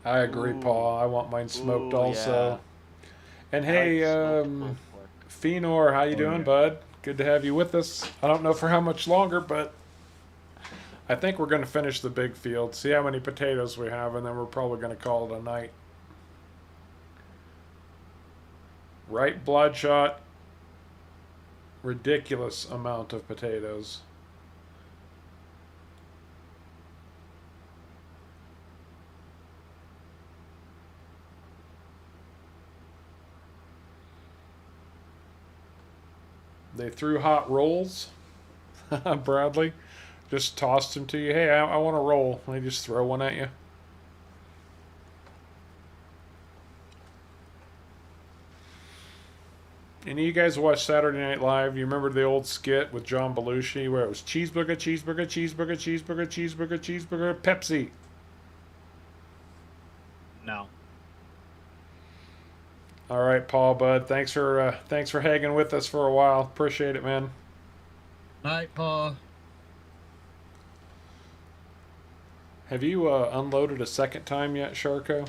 I agree, Ooh, Paul. I want mine smoked ooh, also. And I like hey, smoked pulled pork. Fenor, how you Oh doing, yeah. bud? Good to have you with us. I don't know for how much longer, but I think we're going to finish the big field, see how many potatoes we have, and then we're probably going to call it a night. Right, Bloodshot? Ridiculous amount of potatoes. They threw hot rolls, Bradley. Just tossed them to you. Hey, I want a roll. They just throw one at you. Any of you guys watch Saturday Night Live? You remember the old skit with John Belushi where it was cheeseburger, cheeseburger, cheeseburger, cheeseburger, cheeseburger, cheeseburger, Pepsi. No. All right, Paul, bud. Thanks for hanging with us for a while. Appreciate it, man. Night, Paw. Have you unloaded a second time yet, Sharko?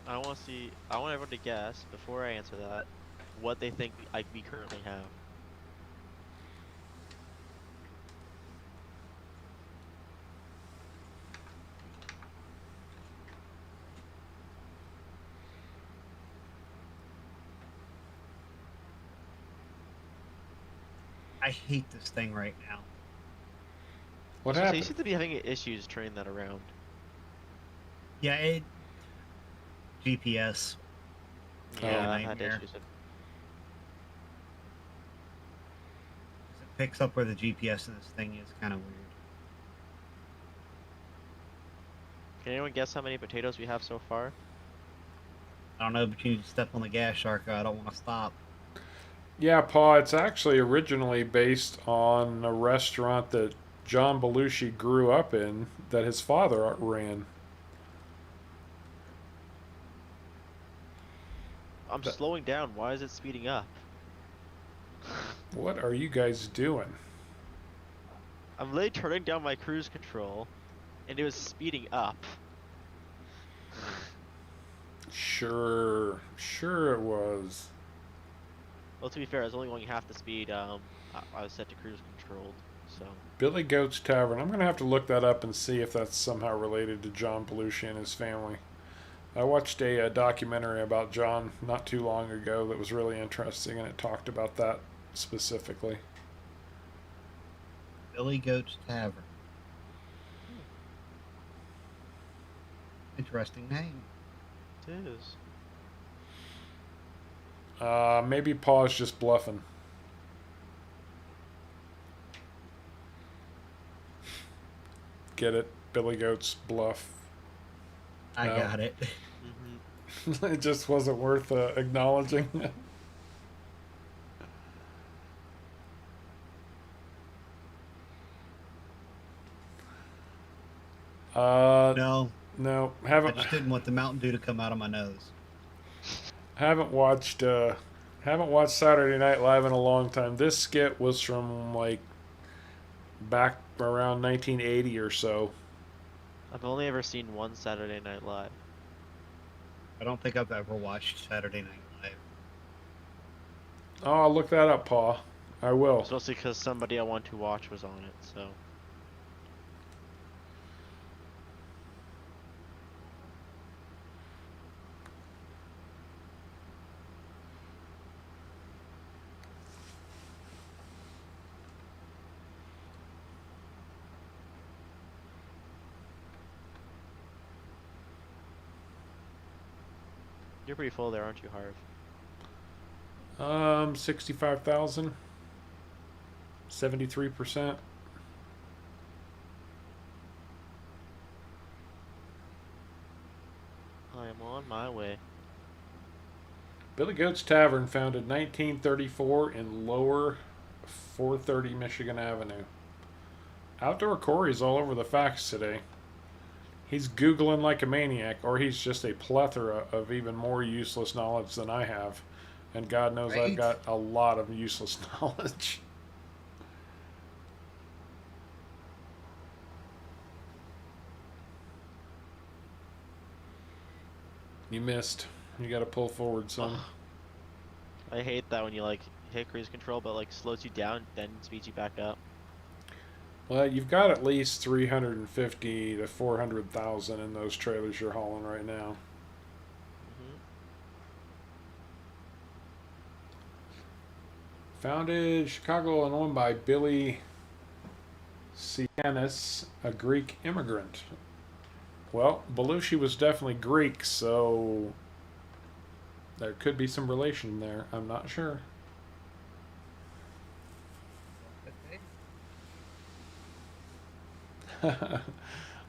I want to see. I want everyone to guess before I answer that what they think we currently have. I hate this thing right now. What So you happened? seem to be having issues turning that around. Yeah, GPS. Yeah, I've had nightmare. issues. It picks up where the GPS of this thing is. Kind of weird. Can anyone guess how many potatoes we have so far? I don't know, but you need to step on the gas, Sharko. I don't want to stop. Yeah, Paul, it's actually originally based on a restaurant that John Belushi grew up in that his father ran. I'm slowing down. Why is it speeding up? What are you guys doing? I'm literally turning down my cruise control, and it was speeding up. Sure it was. Well, to be fair, I was only going half the speed. I was set to cruise controlled, so. Billy Goat's Tavern. I'm gonna have to look that up and see if that's somehow related to John Belushi and his family. I watched a documentary about John not too long ago that was really interesting, and it talked about that specifically. Billy Goat's Tavern. Interesting name. It is. Maybe Paul's just bluffing. Get it? Billy Goat's bluff. I No. got it. It just wasn't worth acknowledging. No, No, I haven't just didn't want the Mountain Dew to come out of my nose. haven't watched Saturday Night Live in a long time. This skit was from like back around 1980 or so. I've only ever seen one Saturday Night Live. I don't think I've ever watched Saturday Night Live. Oh, I'll look that up, Paul. I will. It's mostly because somebody I want to watch was on it, so. You're pretty full there, aren't you, Harv? 65,000. 73%. I am on my way. Billy Goat's Tavern, founded 1934 in Lower 430 Michigan Avenue. Outdoor Corey's all over the facts today. He's Googling like a maniac, or he's just a plethora of even more useless knowledge than I have. And God knows I've Right. got a lot of useless knowledge. You missed. You gotta pull forward, son. I hate that when you like hit cruise control but like slows you down then speeds you back up. Well, you've got at least 350 to 400,000 in those trailers you're hauling right now. Hmm. Founded Chicago, Illinois by Billy Sianis, a Greek immigrant. Well, Belushi was definitely Greek, so there could be some relation there. I'm not sure.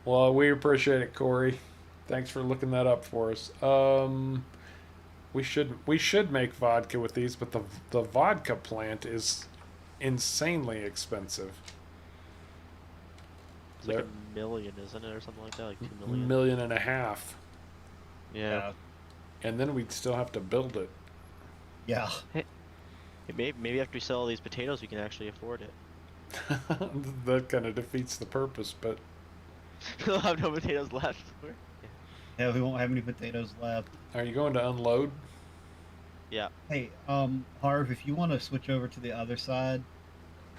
Well, we appreciate it, Corey. Thanks for looking that up for us. We should make vodka with these, but the vodka plant is insanely expensive. It's like a million, isn't it, or something like that, like 2 million. Million and a half, Yeah. and then we'd still have to build it. Yeah. Hey, maybe after we sell all these potatoes, we can actually afford it. That kind of defeats the purpose, but We'll have no potatoes left. Yeah, we won't have any potatoes left. are you going to unload? Yeah. Hey, Harv, if you want to switch over to the other side,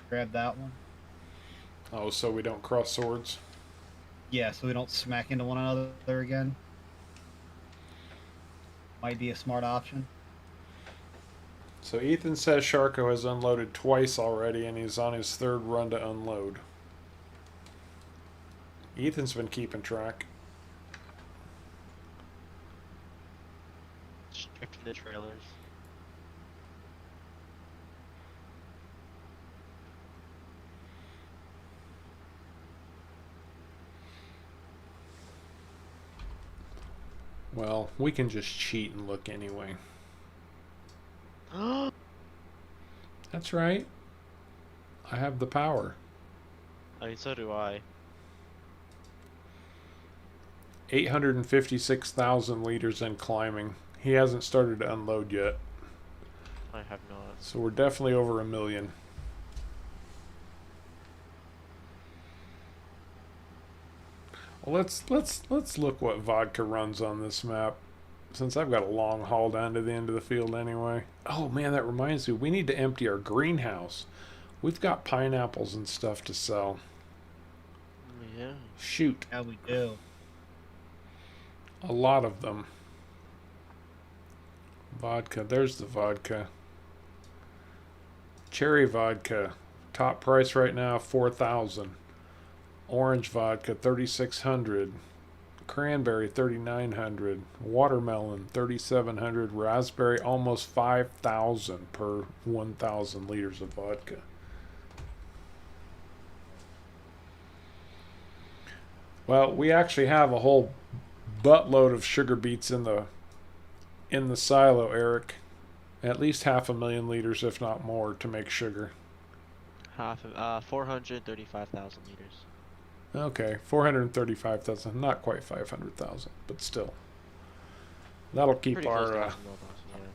grab that one. Oh, so we don't cross swords? Yeah, so we don't smack into one another again. Might be a smart option. So Ethan says Sharko has unloaded twice already, and he's on his third run to unload. Ethan's been keeping track. Stripping the trailers. Well, we can just cheat and look anyway. That's right. I have the power. I mean, so do I. 856,000 liters and climbing. He hasn't started to unload yet. I have not. So we're definitely over 1 million. Well, let's look what vodka runs on this map, since I've got a long haul down to the end of the field anyway. Oh man, that reminds me, we need to empty our greenhouse. We've got pineapples and stuff to sell. Yeah. Shoot, Yeah, we do. a lot of them. Vodka, there's the vodka. Cherry vodka, top price right now 4,000. Orange vodka 3,600. Cranberry 3,900. Watermelon 3,700. Raspberry almost 5,000 per 1,000 liters of vodka. Well, we actually have a whole buttload of sugar beets in the silo, Eric. At least 500,000 liters, if not more, to make sugar. 435,000 liters. Okay, 435,000, not quite 500,000, but still. That'll keep Pretty close to our. 1,000 yeah.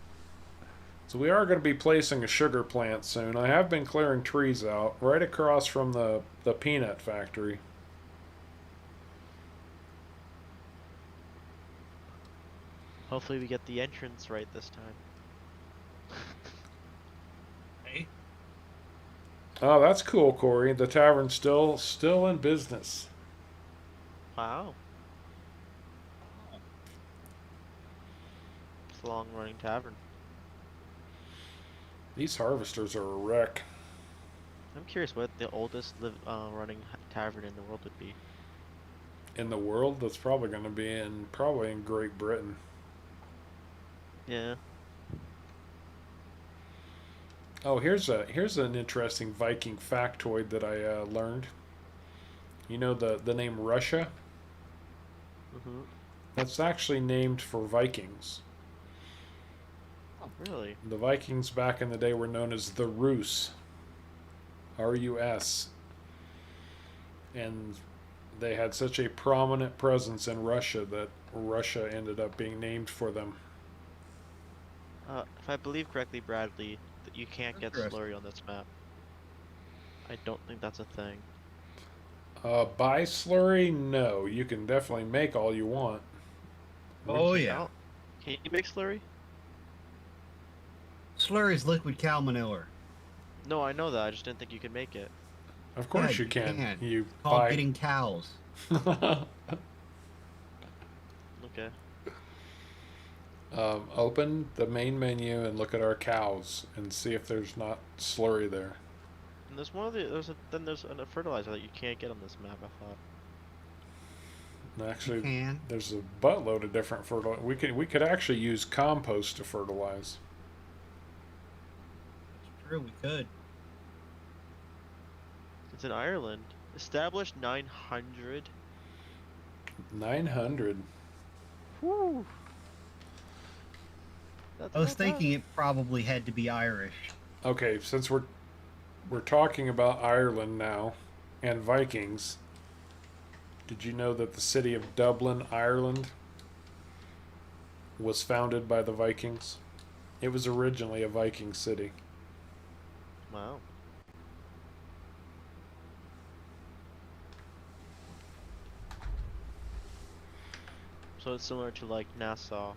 So we are going to be placing a sugar plant soon. I have been clearing trees out right across from the peanut factory. Hopefully we get the entrance right this time. Hey, Oh, that's cool, Corey. The tavern's still in business. Wow. It's a long running tavern. These harvesters are a wreck. I'm curious what the oldest running tavern in the world would be. In the world, that's probably going to be in Great Britain. Yeah. Oh, here's an interesting Viking factoid that I learned. You know the name Russia? Mhm. That's actually named for Vikings. Oh, really? The Vikings back in the day were known as the Rus. R-U-S. And they had such a prominent presence in Russia that Russia ended up being named for them. If I believe correctly, Bradley, that you can't get Interesting. slurry on this map. I don't think that's a thing. Buy slurry? No. You can definitely make all you want. Oh Check yeah. out. Can you make slurry? Slurry is liquid cow manure. No, I know that. I just didn't think you could make it. Of course Yeah, you can. You Called buy. getting cows. Okay. Open the main menu and look at our cows and see if there's not slurry there. And there's one of the there's a fertilizer that you can't get on this map. I thought. You Actually, can. there's a buttload of different fertilizer. We could actually use compost to fertilize. It's true, we could. It's in Ireland. Established 900. 900. Whew. That's I was not bad. thinking it probably had to be Irish. Okay, since we're talking about Ireland now and Vikings, did you know that the city of Dublin, Ireland was founded by the Vikings? It was originally a Viking city. Wow. So it's similar to like Nassau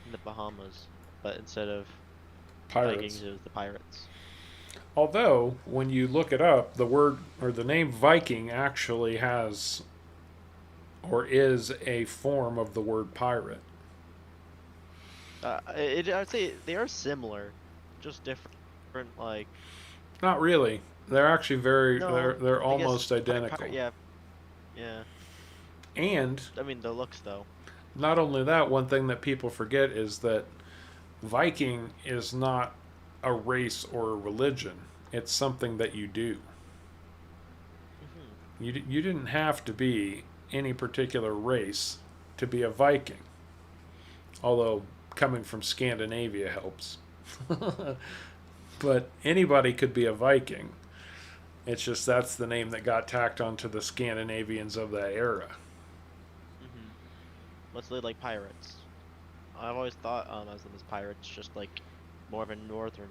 in the Bahamas, but instead of Pirates. Vikings, it was the pirates. Although, when you look it up, the word or the name Viking actually has or is a form of the word pirate. I'd say they are similar, just different. Like Not really. They're actually very. no, They're I guess almost identical. yeah, yeah. And I mean the looks though. not only that, one thing that people forget is that Viking is not a race or a religion. It's something that you do. Hmm. You didn't have to be any particular race to be a Viking. Although coming from Scandinavia helps. But anybody could be a Viking. It's just that's the name that got tacked onto the Scandinavians of that era. Hmm. Let's live like pirates. I've always thought as them as pirates, just like more of a northern